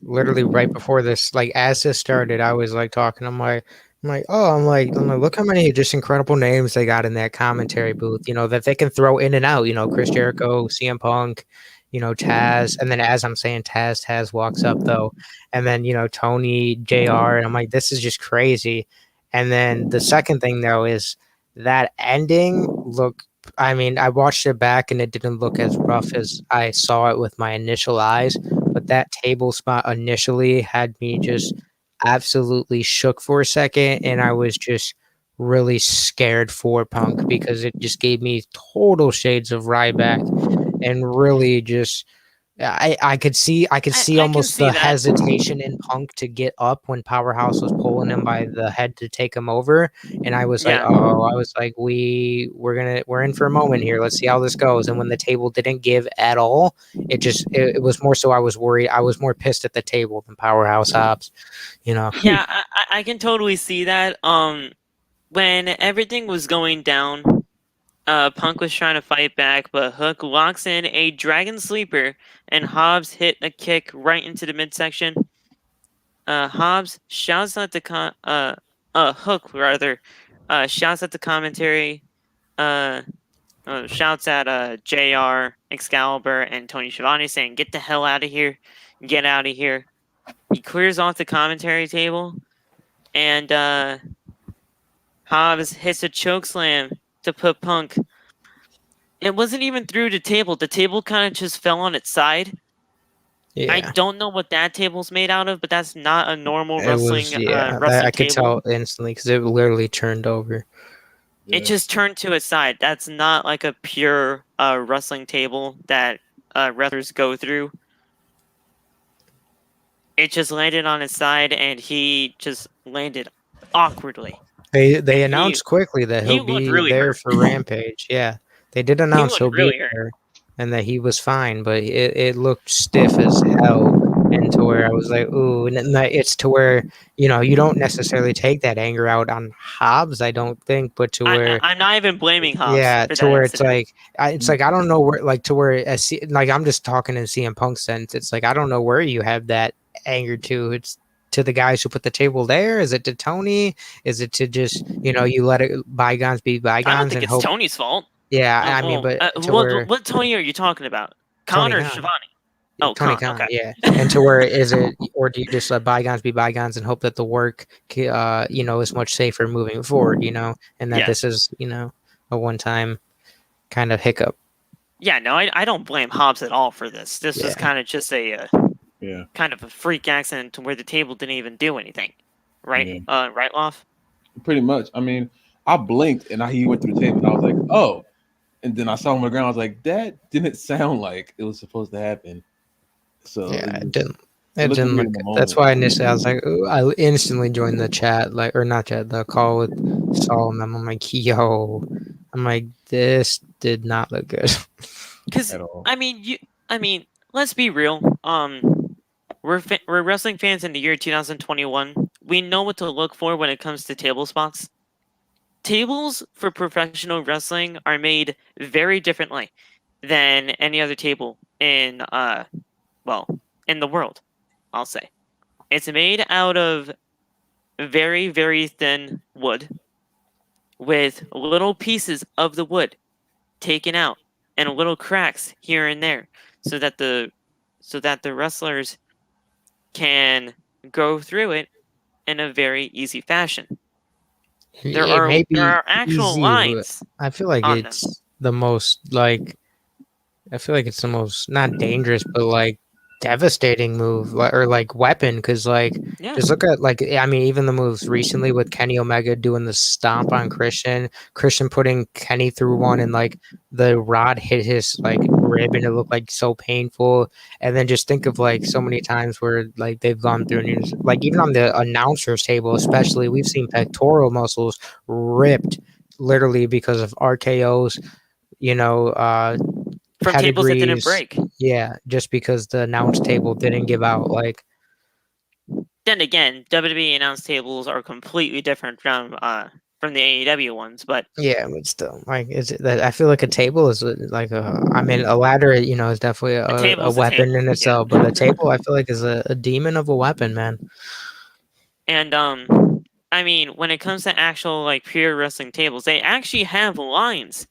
[SPEAKER 2] literally right before this, like as this started, I was like talking. I'm like, look how many just incredible names they got in that commentary booth. That they can throw in and out. Chris Jericho, CM Punk, Taz, and then as I'm saying Taz walks up though, and then Tony, JR, and I'm like, this is just crazy. And then the second thing though is that ending look. I mean, I watched it back and it didn't look as rough as I saw it with my initial eyes, but that table spot initially had me just absolutely shook for a second, and I was just really scared for Punk because it just gave me total shades of Ryback, and really just I could see almost the hesitation in Punk to get up when Powerhouse was pulling him by the head to take him over, and I was like, we're in for a moment here. Let's see how this goes. And when the table didn't give at all, it was more so I was worried. I was more pissed at the table than Powerhouse Hobbs,
[SPEAKER 1] Yeah, I can totally see that. When everything was going down, Punk was trying to fight back, but Hook locks in a Dragon Sleeper, and Hobbs hit a kick right into the midsection. Hobbs shouts at the Hook rather, shouts at the commentary, shouts at JR, Excalibur, and Tony Schiavone saying, "Get the hell out of here, get out of here." He clears off the commentary table, and Hobbs hits a chokeslam to put Punk. It wasn't even through the table. The table kind of just fell on its side. I
[SPEAKER 2] Yeah,
[SPEAKER 1] don't know what that table's made out of, but that's not a normal
[SPEAKER 2] it was. Yeah, that
[SPEAKER 1] wrestling
[SPEAKER 2] I could
[SPEAKER 1] table.
[SPEAKER 2] tell instantly because it literally turned over.
[SPEAKER 1] It just turned to its side. That's not like a pure wrestling table that wrestlers go through. It just landed on its side, and he just landed awkwardly.
[SPEAKER 2] They
[SPEAKER 1] And
[SPEAKER 2] announced quickly that
[SPEAKER 1] he
[SPEAKER 2] he'll
[SPEAKER 1] looked
[SPEAKER 2] be
[SPEAKER 1] really
[SPEAKER 2] there
[SPEAKER 1] hurt.
[SPEAKER 2] for Rampage. Yeah, they did
[SPEAKER 1] He
[SPEAKER 2] announce
[SPEAKER 1] looked
[SPEAKER 2] he'll be
[SPEAKER 1] really hurt.
[SPEAKER 2] there, and that he was fine, but it looked stiff as hell. And to where I was like, ooh, and then it's to where you don't necessarily take that anger out on Hobbs, I don't think, but to where
[SPEAKER 1] I'm not even blaming Hobbs
[SPEAKER 2] yeah,
[SPEAKER 1] for
[SPEAKER 2] to
[SPEAKER 1] that
[SPEAKER 2] where it's
[SPEAKER 1] incident.
[SPEAKER 2] like I don't know where like to where like I'm just talking in CM Punk sense. It's like I don't know where you have that anger to. It's to the guys who put the table there. Is it to Tony? Is it to just you let it bygones be
[SPEAKER 1] I don't
[SPEAKER 2] bygones
[SPEAKER 1] think
[SPEAKER 2] and
[SPEAKER 1] it's
[SPEAKER 2] hope?
[SPEAKER 1] Tony's fault.
[SPEAKER 2] Yeah, I mean, but to where
[SPEAKER 1] What Tony are you talking about? Khan
[SPEAKER 2] Tony
[SPEAKER 1] or
[SPEAKER 2] Khan,
[SPEAKER 1] Shivani? Oh,
[SPEAKER 2] Tony
[SPEAKER 1] Khan.
[SPEAKER 2] Khan,
[SPEAKER 1] Okay.
[SPEAKER 2] yeah, and to where is it, or do you just let bygones be bygones and hope that the work, is much safer moving forward, and that
[SPEAKER 1] Yeah.
[SPEAKER 2] this is a one-time kind of hiccup.
[SPEAKER 1] Yeah, no, I don't blame Hobbs at all for this. This was
[SPEAKER 2] Yeah.
[SPEAKER 1] kind of just a
[SPEAKER 3] Yeah.
[SPEAKER 1] kind of a freak accident to where the table didn't even do anything, right?
[SPEAKER 3] Yeah.
[SPEAKER 1] Right, Loff?
[SPEAKER 3] Pretty much. I mean, I blinked and he went through the table and I was like, oh. And then I saw him on the ground. I was like, that didn't sound like it was supposed to happen. So
[SPEAKER 2] Yeah,
[SPEAKER 3] it
[SPEAKER 2] it
[SPEAKER 3] looked
[SPEAKER 2] didn't
[SPEAKER 3] weird
[SPEAKER 2] look
[SPEAKER 3] in the
[SPEAKER 2] good. That's
[SPEAKER 3] moment.
[SPEAKER 2] why initially I was like, ooh, I instantly joined the chat, like, or not chat, the call with Solomon. I'm like, yo, this did not look good.
[SPEAKER 1] Because
[SPEAKER 3] At all.
[SPEAKER 1] I mean, let's be real. We're wrestling fans in the year 2021. We know what to look for when it comes to table spots. Tables for professional wrestling are made very differently than any other table in in the world, I'll say. It's made out of very, very thin wood with little pieces of the wood taken out and little cracks here and there so that the wrestlers can go through it in a very easy fashion.
[SPEAKER 2] It may
[SPEAKER 1] There
[SPEAKER 2] be
[SPEAKER 1] are actual
[SPEAKER 2] easy, but
[SPEAKER 1] lines
[SPEAKER 2] I feel like
[SPEAKER 1] on them.
[SPEAKER 2] it's the most I feel like it's the most not dangerous, but like devastating move or like weapon. Because
[SPEAKER 1] Yeah.
[SPEAKER 2] just look at I mean, even the moves recently with Kenny Omega doing the stomp on Christian putting Kenny through one, and like the rod hit his like rib, and it looked like so painful. And then just think of like so many times where like they've gone through, and like even on the announcers table, especially, we've seen pectoral muscles ripped literally because of RKO's.
[SPEAKER 1] From tables that didn't
[SPEAKER 2] Pedigrees,
[SPEAKER 1] break.
[SPEAKER 2] yeah, just because the announce table didn't give out, like
[SPEAKER 1] Then again, WWE announce tables are completely different from the AEW ones, but
[SPEAKER 2] yeah, but still, like, is it that I feel like a table is like I mean, a ladder, is definitely
[SPEAKER 1] a table
[SPEAKER 2] a
[SPEAKER 1] is a
[SPEAKER 2] weapon
[SPEAKER 1] table.
[SPEAKER 2] in
[SPEAKER 1] Yeah.
[SPEAKER 2] itself, but a table, I feel like, is a demon of a weapon, man.
[SPEAKER 1] And I mean, when it comes to actual like pure wrestling tables, they actually have lines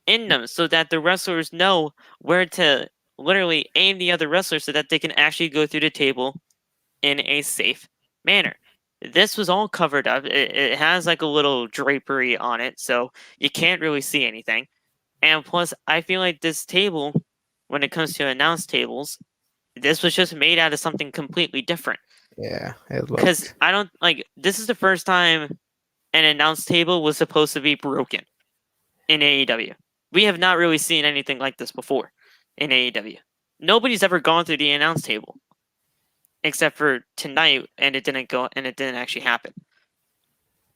[SPEAKER 1] in them so that the wrestlers know where to literally aim the other wrestler so that they can actually go through the table in a safe manner. This was all covered up. It has like a little drapery on it, so you can't really see anything. And plus, I feel like this table, when it comes to announce tables, this was just made out of something completely different.
[SPEAKER 2] Yeah, it
[SPEAKER 1] Because
[SPEAKER 2] looked.
[SPEAKER 1] I don't like this is the first time an announce table was supposed to be broken in AEW. We have not really seen anything like this before in AEW. Nobody's ever gone through the announce table except for tonight, and it didn't actually happen.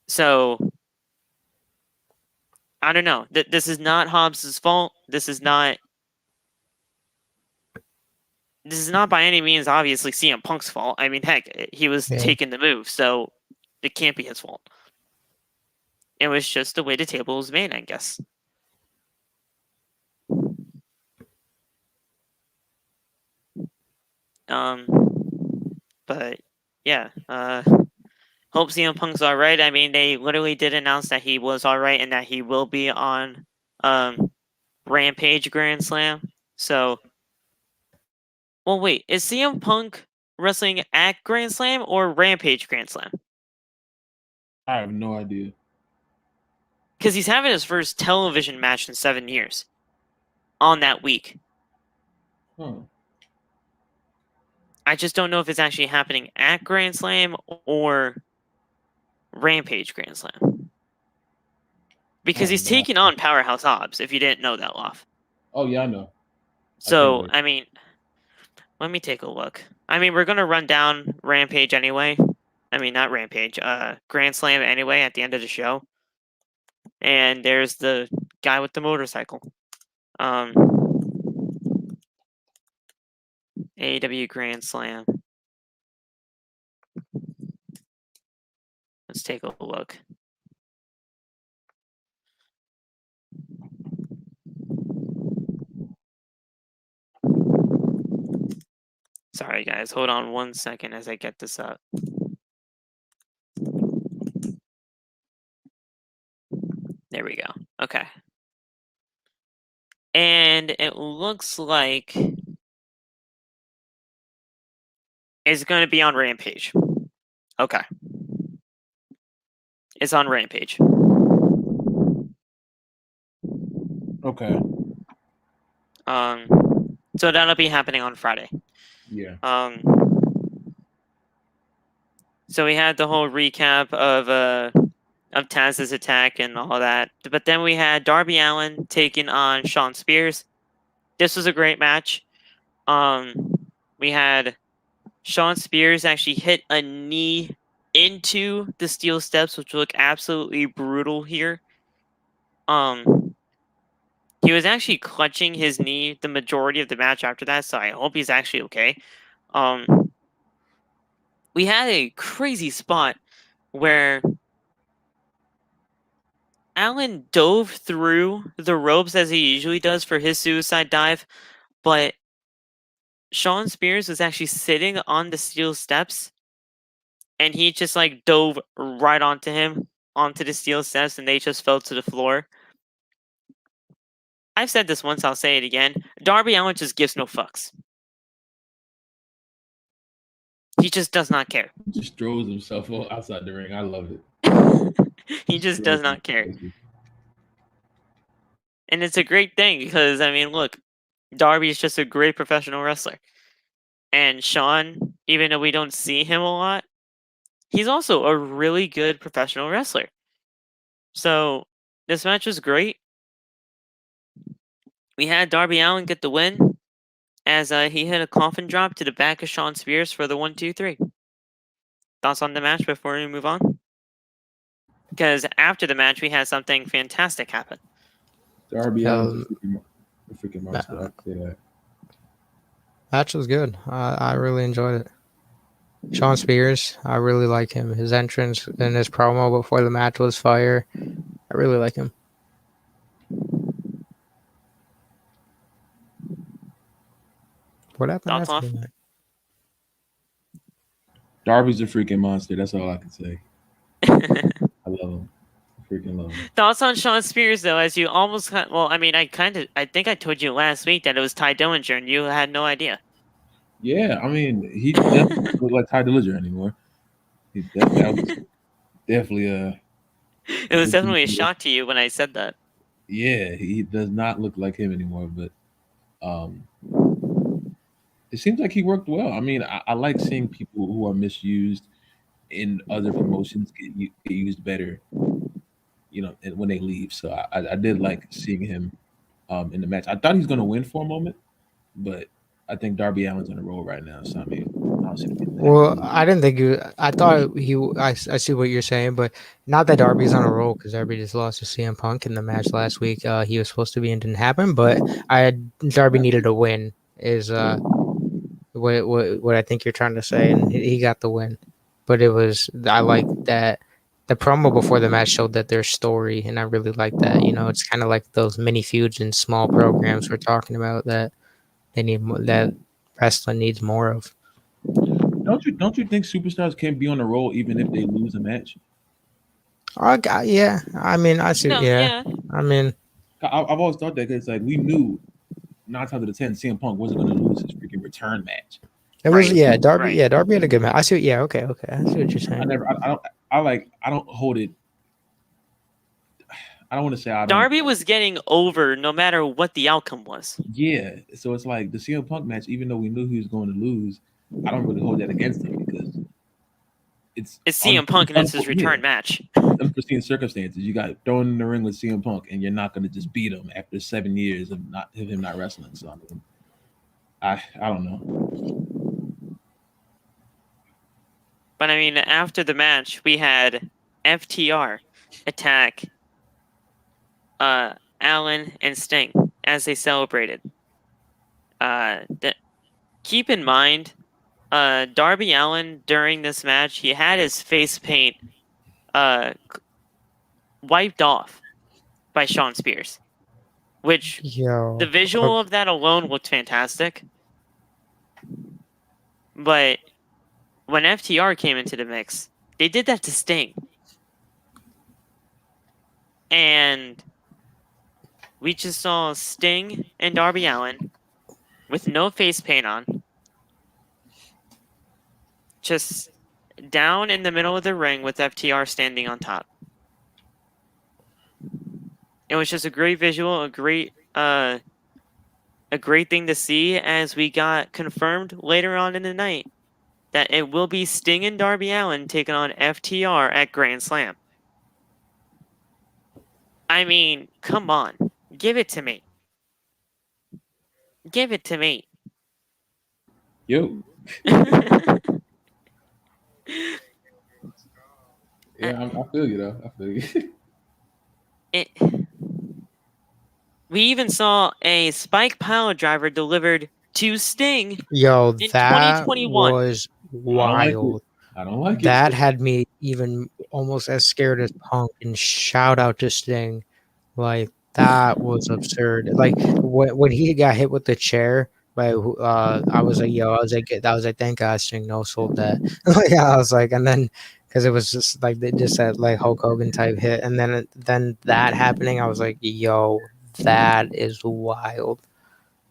[SPEAKER 1] So I don't know. This is not Hobbs's fault. This is not by any means obviously CM Punk's fault. I mean, heck, he was
[SPEAKER 2] Yeah.
[SPEAKER 1] taking the move, so it can't be his fault. It was just the way the table was made, I guess. But yeah, hope CM Punk's all right. I mean, they literally did announce that he was all right and that he will be on Rampage Grand Slam. So, well, wait, is CM Punk wrestling at Grand Slam or Rampage Grand Slam?
[SPEAKER 3] I have no idea.
[SPEAKER 1] Because he's having his first television match in 7 years on that week.
[SPEAKER 3] Huh.
[SPEAKER 1] I just don't know if it's actually happening at Grand Slam or Rampage Grand Slam. Because he's taking on Powerhouse Hobbs, if you didn't know that, Loff.
[SPEAKER 3] Oh yeah, I know.
[SPEAKER 1] So, I mean, let me take a look. I mean, we're going to run down Rampage anyway. I mean, not Rampage, Grand Slam anyway at the end of the show. And there's the guy with the motorcycle. AEW Grand Slam. Let's take a look. Sorry, guys. Hold on 1 second as I get this up. There we go. Okay. And it looks like it's going to be on Rampage. Okay. It's on Rampage.
[SPEAKER 3] Okay.
[SPEAKER 1] So that'll be happening on Friday.
[SPEAKER 3] Yeah.
[SPEAKER 1] So we had the whole recap of Taz's attack and all that. But then we had Darby Allin taking on Shawn Spears. This was a great match. We had Shawn Spears actually hit a knee into the steel steps, which look absolutely brutal here. He was actually clutching his knee the majority of the match after that, so I hope he's actually okay. We had a crazy spot where Allen dove through the ropes as he usually does for his suicide dive, but Shawn Spears was actually sitting on the steel steps, and he just like dove right onto him, onto the steel steps, and they just fell to the floor. I've said this once, I'll say it again. Darby Allin just gives no fucks. He just does not care.
[SPEAKER 3] He just throws himself outside the ring. I love it.
[SPEAKER 1] He just does not care. And it's a great thing because, I mean, look, Darby is just a great professional wrestler. And Shawn, even though we don't see him a lot, he's also a really good professional wrestler. So this match was great. We had Darby Allin get the win as he hit a coffin drop to the back of Shawn Spears for the 1-2-3. Thoughts on the match before we move on? Because after the match, we had something fantastic happen.
[SPEAKER 3] Darby Allin's a freaking monster. I'd say that.
[SPEAKER 2] Match was good. I really enjoyed it. Shawn Spears, I really like him. His entrance and his promo before the match was fire. I really like him. What happened after that?
[SPEAKER 3] Darby's a freaking monster. That's all I can say. I love him. I freaking love him.
[SPEAKER 1] Thoughts on Shawn Spears, though, as you almost... Well, I mean, I think I told you last week that it was Ty Dillinger, and you had no idea.
[SPEAKER 3] Yeah, I mean, he doesn't look like Ty Dillinger anymore. That was definitely a...
[SPEAKER 1] It was definitely a shock to you when I said that.
[SPEAKER 3] Yeah, he does not look like him anymore, but it seems like he worked well. I mean, I like seeing people who are misused in other promotions get used better, you know, when they leave. So I did like seeing him in the match. I thought he was going to win for a moment, but I think Darby Allin's on a roll right now. So I mean,
[SPEAKER 2] well, I didn't think I thought he. I see what you're saying, but not that Darby's on a roll because Darby just lost to CM Punk in the match last week. He was supposed to be and didn't happen, but Darby needed a win. Is what I think you're trying to say, and he got the win. But I like that the promo before the match showed that there's story, and I really like that. You know, it's kind of like those mini feuds and small programs we're talking about that they need that wrestling needs more of.
[SPEAKER 3] don't you think superstars can be on a roll even if they lose a match?
[SPEAKER 2] Yeah. I mean, I see.
[SPEAKER 1] No,
[SPEAKER 2] Yeah.
[SPEAKER 1] yeah.
[SPEAKER 2] I mean,
[SPEAKER 3] I've always thought that because like we knew 9 times out of 10 CM Punk wasn't going to lose his freaking return match.
[SPEAKER 2] it was
[SPEAKER 1] Right.
[SPEAKER 2] Darby.
[SPEAKER 1] Right.
[SPEAKER 2] Yeah, Darby had a good match. I see. Yeah. Okay. Okay. I see what you're
[SPEAKER 3] I
[SPEAKER 2] saying.
[SPEAKER 3] never I don't hold it. I don't want to say I don't.
[SPEAKER 1] Darby was getting over no matter what the outcome was.
[SPEAKER 3] Yeah, so it's like the CM Punk match, even though we knew he was going to lose, I don't really hold that against him because
[SPEAKER 1] It's CM Punk and it's his return match.
[SPEAKER 3] it's unforeseen circumstances. You got thrown in the ring with CM Punk, and you're not going to just beat him after 7 years of him not wrestling. So I mean, I don't know.
[SPEAKER 1] But I mean, after the match, we had FTR attack Allen and Sting as they celebrated. Keep in mind, Darby Allin during this match, he had his face paint wiped off by Shawn Spears, which
[SPEAKER 2] Yo.
[SPEAKER 1] the visual of that alone looked fantastic. But when FTR came into the mix, they did that to Sting. And we just saw Sting and Darby Allin with no face paint on, just down in the middle of the ring with FTR standing on top. It was just a great visual, a great thing to see as we got confirmed later on in the night that it will be Sting and Darby Allin taking on FTR at Grand Slam. I mean, come on. Give it to me. Give it to me.
[SPEAKER 3] Yo. Yeah, I feel you though. I feel you.
[SPEAKER 1] We even saw a Spike Pile Driver delivered to Sting
[SPEAKER 2] Yo,
[SPEAKER 1] in
[SPEAKER 2] that
[SPEAKER 1] 2021.
[SPEAKER 2] was wild.
[SPEAKER 3] I don't like it.
[SPEAKER 2] That had me even almost as scared as Punk. And shout out to Sting, like that was absurd. Like when he got hit with the chair, like I was like, yo, I was like, thank God Sting no sold that. Like I was like, and then because it was just like they just said like Hulk Hogan type hit, and then that happening, I was like, yo, that is wild.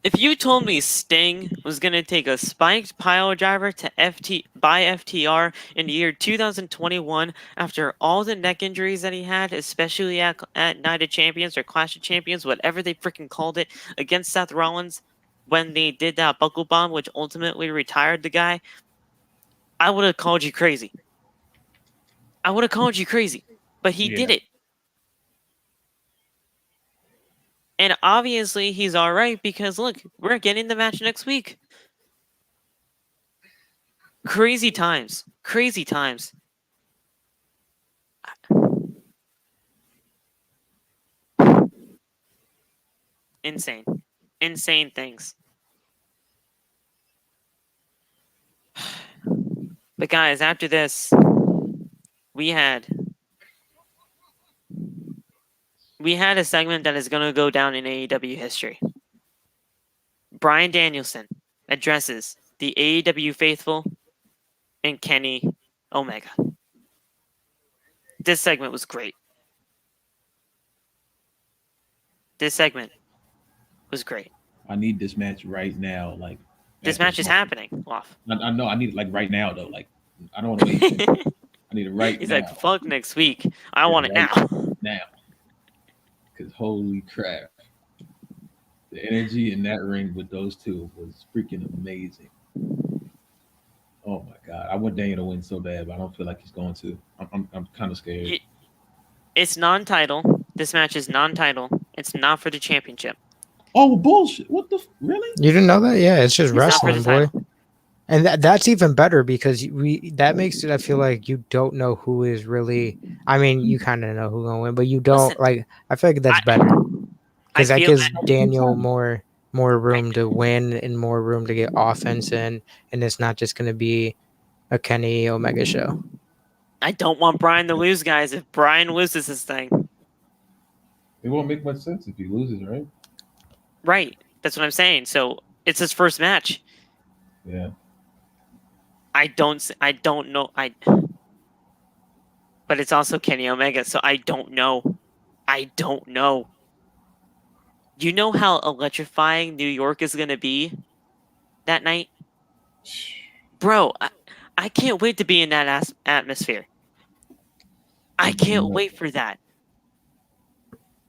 [SPEAKER 1] If you told me Sting was going to take a spiked pile driver to FTR in the year 2021 after all the neck injuries that he had, especially at Night of Champions or Clash of Champions, whatever they freaking called it, against Seth Rollins when they did that buckle bomb, which ultimately retired the guy, I would have called you crazy. But he did it. And obviously he's all right because look, we're getting the match next week. Crazy times. Insane things. But guys, after this, we had a segment that is going to go down in AEW history. Bryan Danielson addresses the AEW faithful and Kenny Omega. This segment was great.
[SPEAKER 3] I need this match right now. Like
[SPEAKER 1] this match is happening. Off.
[SPEAKER 3] I know. I need it like right now though. Like I don't want to wait. I need it right
[SPEAKER 1] He's
[SPEAKER 3] now.
[SPEAKER 1] like, fuck next week. I want it now.
[SPEAKER 3] Now. Because holy crap. The energy in that ring with those two was freaking amazing. Oh my god. I want Daniel to win so bad, but I don't feel like he's going to. I'm kind of scared.
[SPEAKER 1] It's non-title. This match is non-title. It's not for the championship.
[SPEAKER 3] Oh bullshit! What the really?
[SPEAKER 2] You didn't know that? Yeah, it's just
[SPEAKER 1] It's
[SPEAKER 2] wrestling, boy. And that's even better because that makes it. I feel like you don't know who is really. I mean, you kind of know who's gonna win, but you don't like. I feel like that's better because that gives Daniel more room to win and more room to get offense in, and it's not just gonna be a Kenny Omega show.
[SPEAKER 1] I don't want Bryan to lose, guys. If Bryan loses this thing,
[SPEAKER 3] it won't make much sense if he loses, right?
[SPEAKER 1] Right. That's what I'm saying. So it's his first match.
[SPEAKER 3] Yeah.
[SPEAKER 1] I don't know. But it's also Kenny Omega, so I don't know. I don't know. You know how electrifying New York is gonna be that night, bro. I can't wait to be in that atmosphere. I can't wait for that.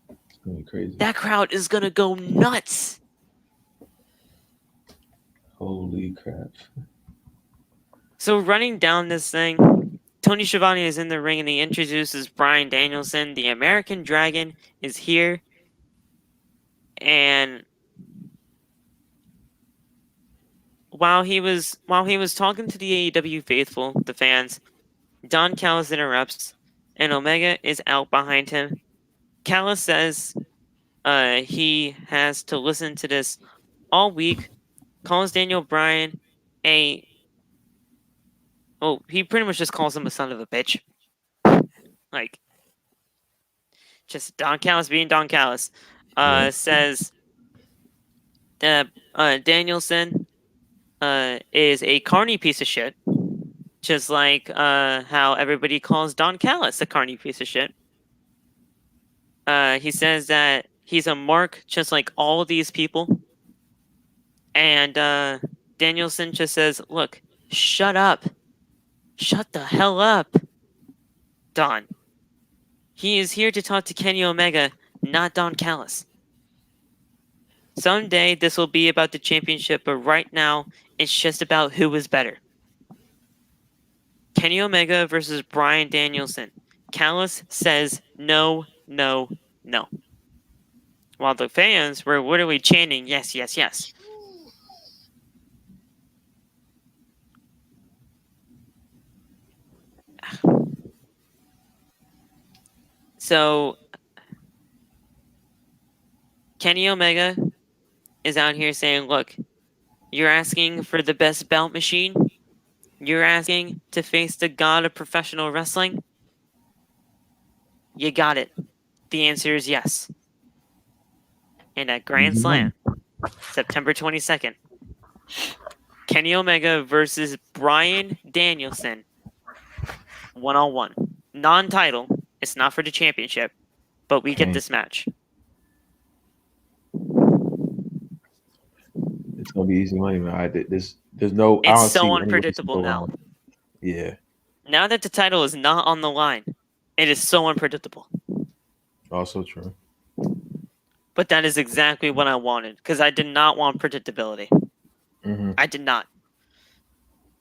[SPEAKER 3] It's gonna be crazy.
[SPEAKER 1] That crowd is gonna go nuts.
[SPEAKER 3] Holy crap!
[SPEAKER 1] So running down this thing, Tony Schiavone is in the ring and he introduces Bryan Danielson. The American Dragon is here, and while he was talking to the AEW faithful, the fans, Don Callis interrupts, and Omega is out behind him. Callis says he has to listen to this all week, calls Daniel Bryan he pretty much just calls him a son of a bitch. Like, just Don Callis being Don Callis. Says that Danielson is a carny piece of shit. Just like how everybody calls Don Callis a carny piece of shit. He says that he's a mark just like all these people. And Danielson just says, look, shut up. Shut the hell up, Don. He is here to talk to Kenny Omega, not Don Callis. Someday this will be about the championship, but right now it's just about who is better. Kenny Omega versus Bryan Danielson. Callis says no, no, no. While the fans were literally chanting, yes, yes, yes. So, Kenny Omega is out here saying, look, you're asking for the best belt machine? You're asking to face the god of professional wrestling? You got it. The answer is yes. And at Grand Slam, September 22nd, Kenny Omega versus Bryan Danielson, 1-on-1. Non-title. It's not for the championship, but we get this match.
[SPEAKER 4] It's gonna be easy money, man. There's no.
[SPEAKER 1] It's so unpredictable now.
[SPEAKER 4] Yeah.
[SPEAKER 1] Now that the title is not on the line, it is so unpredictable.
[SPEAKER 4] Also true.
[SPEAKER 1] But that is exactly what I wanted, because I did not want predictability.
[SPEAKER 4] Mm-hmm.
[SPEAKER 1] I did not.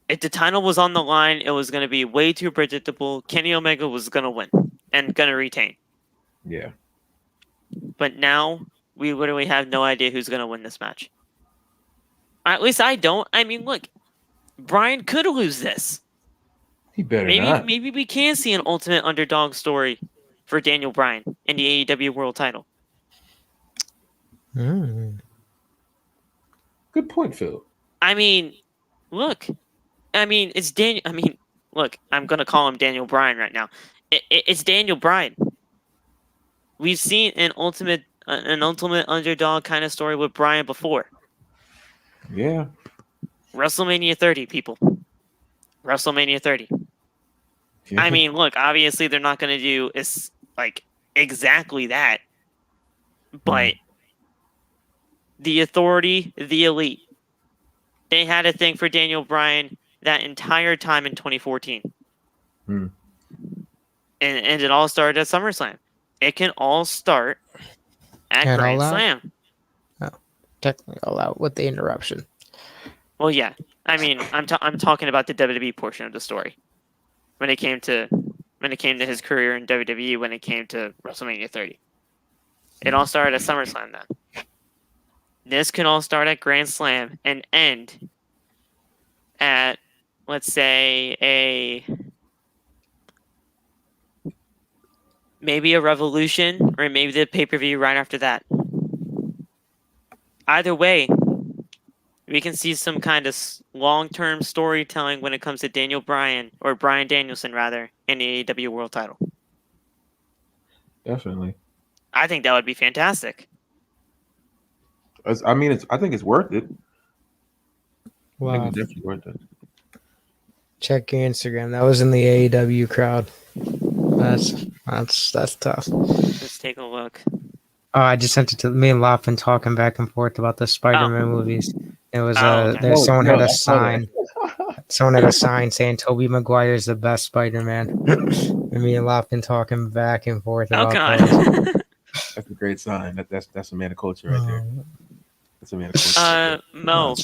[SPEAKER 1] If the title was on the line, it was going to be way too predictable. Kenny Omega was going to win and going to retain.
[SPEAKER 4] Yeah.
[SPEAKER 1] But now, we literally have no idea who's going to win this match. At least I don't. I mean, look, Bryan could lose this.
[SPEAKER 4] He better not.
[SPEAKER 1] Maybe we can see an ultimate underdog story for Daniel Bryan in the AEW World Title.
[SPEAKER 2] Mm.
[SPEAKER 4] Good point, Phil.
[SPEAKER 1] I mean, look. I mean, it's Daniel. I mean, look, I'm going to call him Daniel Bryan right now. It's Daniel Bryan. We've seen an ultimate underdog kind of story with Bryan before.
[SPEAKER 4] Yeah.
[SPEAKER 1] WrestleMania 30, people. WrestleMania 30.
[SPEAKER 4] Yeah.
[SPEAKER 1] I mean, look, obviously they're not going to do exactly that. But the Authority, the Elite, they had a thing for Daniel Bryan that entire time in 2014.
[SPEAKER 4] Hmm.
[SPEAKER 1] And it all started at SummerSlam. It can all start at Grand Slam.
[SPEAKER 2] Oh, technically all out with the interruption.
[SPEAKER 1] Well, yeah. I mean, I'm talking about the WWE portion of the story. When it came to his career in WWE, when it came to WrestleMania 30. It all started at SummerSlam then. This can all start at Grand Slam and end at, let's say, maybe a Revolution, or maybe the pay-per-view right after that. Either way, we can see some kind of long-term storytelling when it comes to Daniel Bryan, or Bryan Danielson rather, in the AEW World Title.
[SPEAKER 4] Definitely.
[SPEAKER 1] I think that would be fantastic.
[SPEAKER 4] I think it's worth it.
[SPEAKER 2] Wow.
[SPEAKER 4] I think it's definitely worth it.
[SPEAKER 2] Check your Instagram. That was in the AEW crowd. That's tough.
[SPEAKER 1] Let's take a look.
[SPEAKER 2] Oh, I just sent it to me and Laughlin talking back and forth about the Spider-Man movies. It was
[SPEAKER 1] okay.
[SPEAKER 2] there's someone had
[SPEAKER 3] I
[SPEAKER 2] a
[SPEAKER 3] saw that.
[SPEAKER 2] sign. Someone had a sign saying Tobey Maguire is the best Spider-Man. And me and Laughlin talking back and forth
[SPEAKER 1] Oh
[SPEAKER 2] about those.
[SPEAKER 1] god.
[SPEAKER 4] That's a great sign. That's a man of culture right there. That's a man of culture.
[SPEAKER 1] Mo.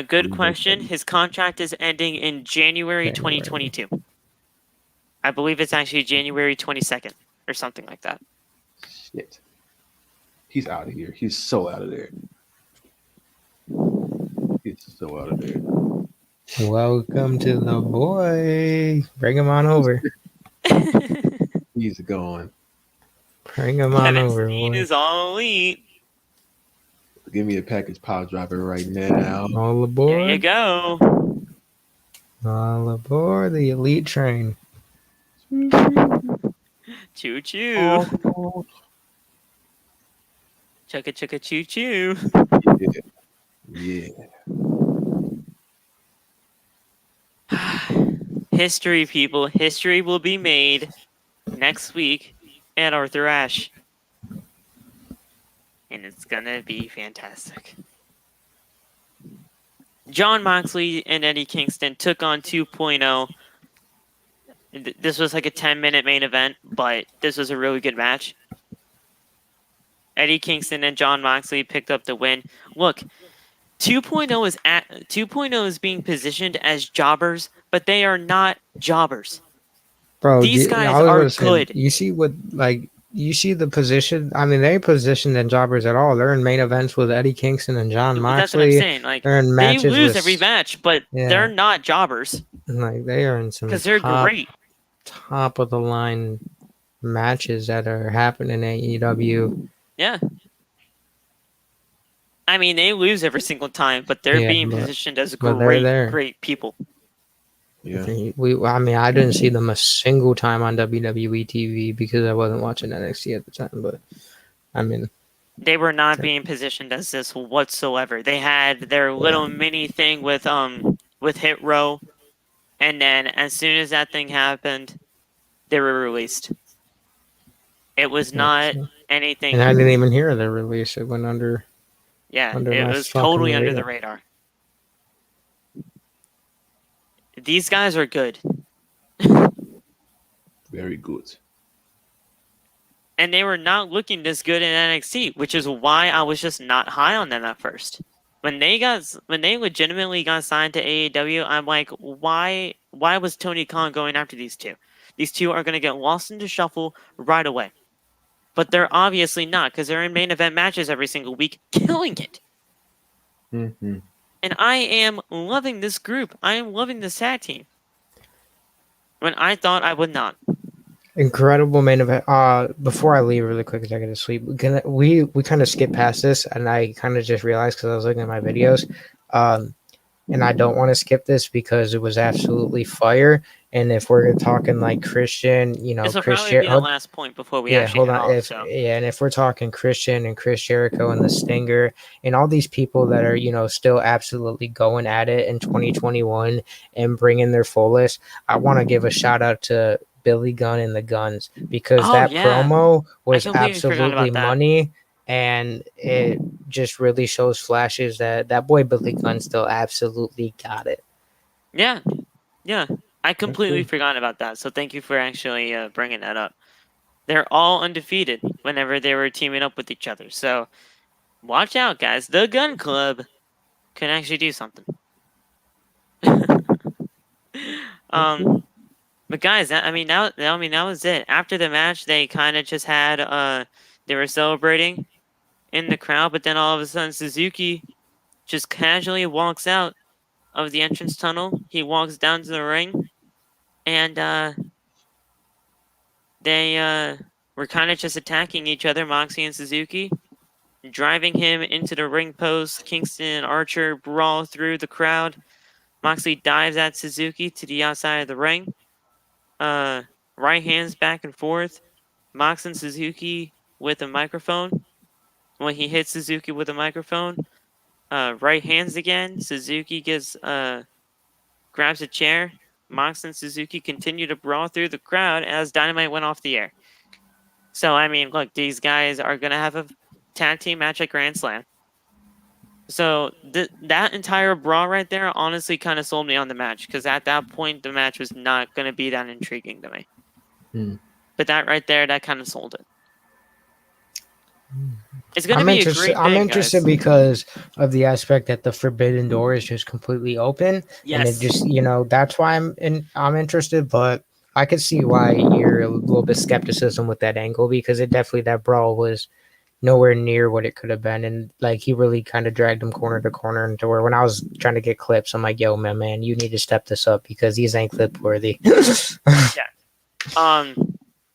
[SPEAKER 1] Good
[SPEAKER 3] Really
[SPEAKER 1] question.
[SPEAKER 3] good.
[SPEAKER 1] His contract is ending in January 2022. I believe it's actually January 22nd or something like that.
[SPEAKER 4] Shit. He's out of here. He's so out of there. He's so out of there.
[SPEAKER 2] Welcome to the boy. Bring him on over.
[SPEAKER 4] He's gone.
[SPEAKER 2] Bring him on
[SPEAKER 1] Kevin
[SPEAKER 2] over,
[SPEAKER 1] Steen
[SPEAKER 2] boy.
[SPEAKER 1] is all elite.
[SPEAKER 4] Give me a package pile driver right now.
[SPEAKER 2] All
[SPEAKER 1] There you
[SPEAKER 2] aboard.
[SPEAKER 1] go.
[SPEAKER 2] All aboard the elite train.
[SPEAKER 1] Choo choo.
[SPEAKER 4] Oh,
[SPEAKER 1] Chugga chugga choo choo.
[SPEAKER 4] yeah.
[SPEAKER 1] History, people. History will be made next week at Arthur Ashe. And it's gonna be fantastic. Jon Moxley and Eddie Kingston took on 2.0. This was like a 10-minute main event, but this was a really good match. Eddie Kingston and Jon Moxley picked up the win. Look, 2.0 is being positioned as jobbers, but they are not jobbers.
[SPEAKER 2] Bro,
[SPEAKER 1] These guys
[SPEAKER 2] I was
[SPEAKER 1] are
[SPEAKER 2] gonna say,
[SPEAKER 1] good.
[SPEAKER 2] you see what, like, you see the position. I mean, they ain't positioned in jobbers at all. They're in main events with Eddie Kingston and Jon Moxley.
[SPEAKER 1] That's what I'm saying. Like,
[SPEAKER 2] they're in
[SPEAKER 1] they
[SPEAKER 2] matches
[SPEAKER 1] lose
[SPEAKER 2] with,
[SPEAKER 1] every match, but
[SPEAKER 2] yeah.
[SPEAKER 1] they're not jobbers
[SPEAKER 2] like, they are in some
[SPEAKER 1] because they're great.
[SPEAKER 2] top of the line matches that are happening in AEW.
[SPEAKER 1] Yeah. I mean, they lose every single time, but they're being positioned as
[SPEAKER 2] but they're
[SPEAKER 1] great,
[SPEAKER 2] there.
[SPEAKER 1] great people.
[SPEAKER 4] Yeah.
[SPEAKER 2] I mean, I didn't see them a single time on WWE TV because I wasn't watching NXT at the time. But I mean,
[SPEAKER 1] they were not being positioned as this whatsoever. They had their little mini thing with Hit Row, and then as soon as that thing happened, they were released. It was not anything.
[SPEAKER 2] And I didn't even hear the release. It went under.
[SPEAKER 1] Yeah,
[SPEAKER 2] under
[SPEAKER 1] it was totally under the radar. These guys are good.
[SPEAKER 4] Very good.
[SPEAKER 1] And they were not looking this good in NXT, which is why I was just not high on them at first. When they legitimately got signed to AEW, I'm like, why was Tony Khan going after these two? These two are going to get lost into shuffle right away. But they're obviously not, because they're in main event matches every single week, killing it.
[SPEAKER 4] Mm-hmm.
[SPEAKER 1] And I am loving this group. I am loving this tag team. When I thought I would not.
[SPEAKER 2] Incredible main event. Before I leave really quick, because I gotta sleep. We kind of skipped past this, and I kind of just realized because I was looking at my videos, and I don't want to skip this because it was absolutely fire. And if we're talking like Christian,
[SPEAKER 1] this will probably be the last point before we actually head off.
[SPEAKER 2] And if we're talking Christian and Chris Jericho and the Stinger and all these people that are still absolutely going at it in 2021 and bringing their fullest, I want to give a shout out to Billy Gunn and the Guns because promo was absolutely money, and it just really shows flashes that boy Billy Gunn still absolutely got it.
[SPEAKER 1] Yeah. I completely forgot about that, so thank you for actually bringing that up. They're all undefeated whenever they were teaming up with each other, so watch out, guys. The Gun Club can actually do something. But guys, that was it. After the match, they kind of just had they were celebrating in the crowd, but then all of a sudden Suzuki just casually walks out of the entrance tunnel. He walks down to the ring, and they were kind of just attacking each other, Moxie and Suzuki, driving him into the ring post. Kingston and Archer brawl through the crowd. Moxley dives at Suzuki to the outside of the ring. Right hands back and forth. Mox and Suzuki with a microphone. When he hits Suzuki with a microphone, right hands again. Suzuki grabs a chair, Mox and Suzuki continued to brawl through the crowd as Dynamite went off the air. So, I mean, look, these guys are going to have a tag team match at Grand Slam. So, that entire brawl right there honestly kind of sold me on the match because at that point, the match was not going to be that intriguing to me. But that right there, that kind of sold it. It's going to be a great
[SPEAKER 2] I'm
[SPEAKER 1] thing,
[SPEAKER 2] interested
[SPEAKER 1] guys.
[SPEAKER 2] because of the aspect that the forbidden door is just completely open, and it
[SPEAKER 1] Yes.
[SPEAKER 2] just that's why I'm interested. But I could see why you're a little bit skepticism with that angle because it definitely that brawl was nowhere near what it could have been, and like he really kind of dragged him corner to corner into where when I was trying to get clips, I'm like, yo, man, you need to step this up because these ain't clip worthy.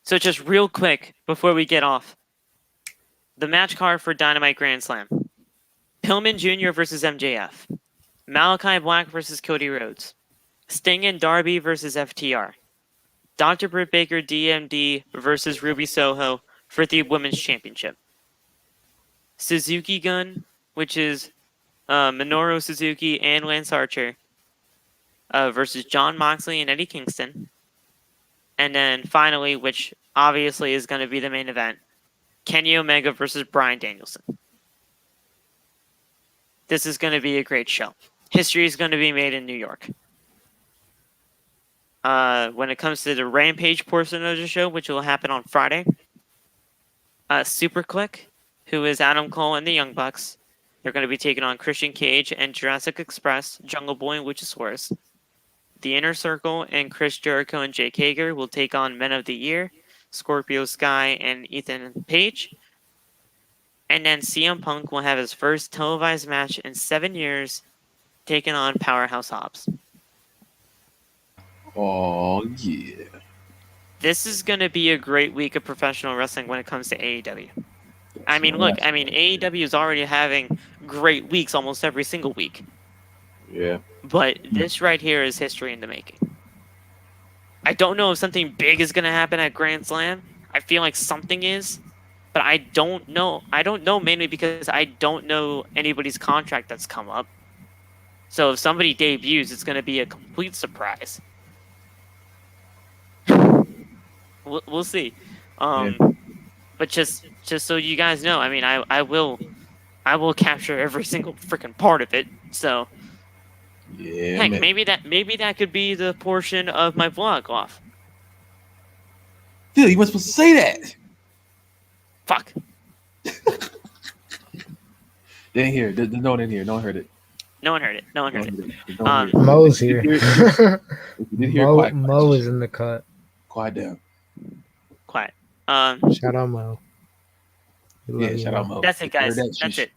[SPEAKER 1] So just real quick before we get off, the match card for Dynamite Grand Slam: Pillman Jr. versus MJF, Malachi Black versus Cody Rhodes, Sting and Darby versus FTR, Dr. Britt Baker DMD versus Ruby Soho for the Women's Championship, Suzuki Gun, which is Minoru Suzuki and Lance Archer, versus Jon Moxley and Eddie Kingston. And then finally, which obviously is going to be the main event, Kenny Omega versus Bryan Danielson. This is going to be a great show. History is going to be made in New York. When it comes to the Rampage portion of the show, which will happen on Friday, Super Click, who is Adam Cole and the Young Bucks, they're going to be taking on Christian Cage and Jurassic Express, Jungle Boy and Luchasaurus. The Inner Circle and Chris Jericho and Jake Hager will take on Men of the Year, Scorpio Sky and Ethan Page. And then CM Punk will have his first televised match in 7 years, taking on Powerhouse Hobbs.
[SPEAKER 4] Oh, yeah.
[SPEAKER 1] This is going to be a great week of professional wrestling when it comes to AEW. I mean, look, AEW is already having great weeks almost every single week.
[SPEAKER 4] Yeah.
[SPEAKER 1] But this right here is history in the making. I don't know if something big is going to happen at Grand Slam. I feel like something is, but I don't know. I don't know mainly because I don't know anybody's contract that's come up. So if somebody debuts, it's going to be a complete surprise. We'll see. But just so you guys know, I mean, I will capture every single freaking part of it. So
[SPEAKER 4] Yeah.
[SPEAKER 1] heck,
[SPEAKER 4] Man.
[SPEAKER 1] maybe that could be the portion of my vlog off.
[SPEAKER 4] Dude, you weren't supposed to say that.
[SPEAKER 1] Fuck.
[SPEAKER 4] They didn't hear it. There's no one in here. No one heard it.
[SPEAKER 1] No one heard it. No one heard it.
[SPEAKER 4] No one heard it.
[SPEAKER 2] Mo's here.
[SPEAKER 4] If you did hear it,
[SPEAKER 2] Mo is in the cut.
[SPEAKER 4] quiet down.
[SPEAKER 1] Quiet.
[SPEAKER 2] Shout out Mo.
[SPEAKER 4] Yeah, shout out Mo.
[SPEAKER 1] That's it, guys.
[SPEAKER 4] Heard that?
[SPEAKER 1] That's
[SPEAKER 4] Shh.
[SPEAKER 1] it.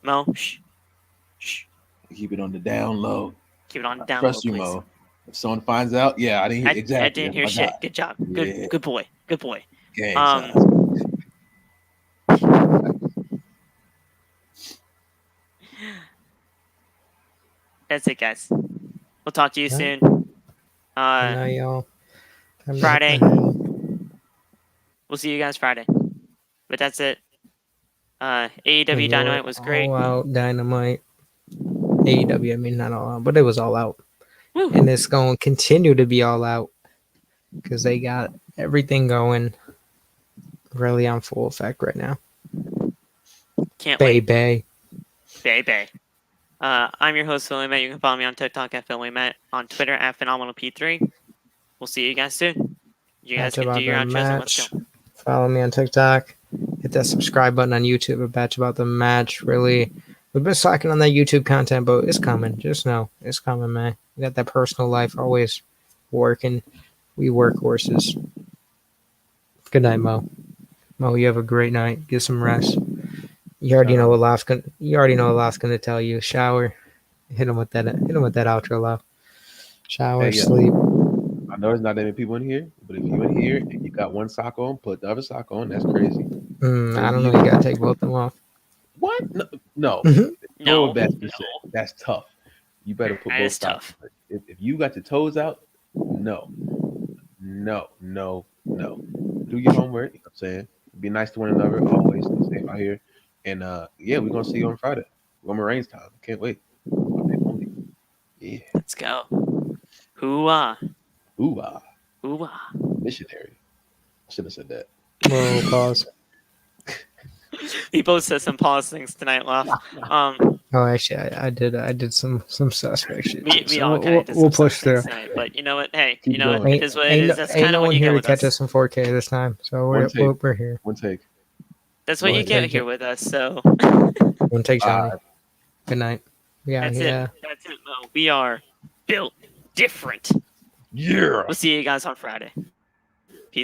[SPEAKER 1] Mo, shh. Shh.
[SPEAKER 4] Keep it on the down low.
[SPEAKER 1] Keep it on down
[SPEAKER 4] Trust
[SPEAKER 1] low,
[SPEAKER 4] you,
[SPEAKER 1] please.
[SPEAKER 4] Mo. If someone finds out, yeah, I didn't hear exactly.
[SPEAKER 1] I didn't hear shit. Good job.
[SPEAKER 4] Yeah.
[SPEAKER 1] Good boy. Good boy.
[SPEAKER 4] Gang
[SPEAKER 1] Um,
[SPEAKER 4] signs.
[SPEAKER 1] That's it, guys. We'll talk to you
[SPEAKER 2] Yeah.
[SPEAKER 1] soon.
[SPEAKER 2] Good night, y'all.
[SPEAKER 1] Friday. We'll see you guys Friday. But that's it. AEW Dynamite was great.
[SPEAKER 2] All out Dynamite. AEW, I mean, not all out, but it was all out.
[SPEAKER 1] Woo.
[SPEAKER 2] And it's going to continue to be all out because they got everything going really on full effect right now.
[SPEAKER 1] Can't wait.
[SPEAKER 2] BAYBAY.
[SPEAKER 1] BAYBAY. I'm your host, Philly Matt. You can follow me on TikTok at Philly Matt, on Twitter at PhenomenalP3. We'll see you guys soon. You guys
[SPEAKER 2] Batch
[SPEAKER 1] can
[SPEAKER 2] about
[SPEAKER 1] do your
[SPEAKER 2] the
[SPEAKER 1] outros and let's go.
[SPEAKER 2] Follow me on TikTok. Hit that subscribe button on YouTube. A batch about the match. Really, we've been slacking on that YouTube content, but it's coming. Just know it's coming, man. We got that personal life always working. We work horses. Good night, Mo. Mo, you have a great night. Get some rest. You already know what Lof's gonna. You already know what Lof's gonna tell you. Shower. Hit him with that. Hit him with that outro, Lof. Shower,
[SPEAKER 4] Hey, yeah.
[SPEAKER 2] sleep.
[SPEAKER 4] I know there's not that many people in here, but if you in here and you got one sock on, put the other sock on. That's crazy.
[SPEAKER 2] I don't know. You gotta take both of them off.
[SPEAKER 4] What? No.
[SPEAKER 1] No,
[SPEAKER 4] That's tough. You better put
[SPEAKER 1] That
[SPEAKER 4] both
[SPEAKER 1] is
[SPEAKER 4] socks.
[SPEAKER 1] tough.
[SPEAKER 4] If you got your toes out, no. Do your homework. You know what I'm saying? Be nice to one another always. Stay safe out here. And yeah, we're gonna see you on Friday. Roman Reigns time. Can't wait. Yeah.
[SPEAKER 1] Let's go. Hoo-ah.
[SPEAKER 4] Ooh, ah,
[SPEAKER 1] Hoo-ah.
[SPEAKER 4] missionary. I shouldn't have said that.
[SPEAKER 2] Whoa, pause.
[SPEAKER 1] We both said some pause things tonight, Love.
[SPEAKER 2] Oh, actually, I did some suspect shit.
[SPEAKER 1] We
[SPEAKER 2] so
[SPEAKER 1] all kind of did
[SPEAKER 2] we'll
[SPEAKER 1] some
[SPEAKER 2] push through.
[SPEAKER 1] things tonight, but you know what? Hey,
[SPEAKER 4] Keep
[SPEAKER 1] you know what?
[SPEAKER 4] going.
[SPEAKER 1] It is what it
[SPEAKER 2] Ain't
[SPEAKER 1] is. That's
[SPEAKER 2] ain't
[SPEAKER 1] kind
[SPEAKER 2] no
[SPEAKER 1] of what
[SPEAKER 2] one
[SPEAKER 1] you
[SPEAKER 2] here
[SPEAKER 1] get
[SPEAKER 2] to
[SPEAKER 1] with
[SPEAKER 2] catch
[SPEAKER 1] us.
[SPEAKER 2] us in 4K this time, so
[SPEAKER 4] One take.
[SPEAKER 2] we're here.
[SPEAKER 4] One take.
[SPEAKER 1] That's what
[SPEAKER 4] Go
[SPEAKER 1] you
[SPEAKER 4] ahead.
[SPEAKER 1] get
[SPEAKER 2] Thank
[SPEAKER 1] here
[SPEAKER 2] you.
[SPEAKER 1] with us. So
[SPEAKER 2] One take, Johnny.
[SPEAKER 4] Uh,
[SPEAKER 2] Good night. Yeah,
[SPEAKER 1] that's
[SPEAKER 2] yeah.
[SPEAKER 1] it. That's it, Mo. We are built different.
[SPEAKER 4] yeah.
[SPEAKER 1] We'll see you guys on Friday.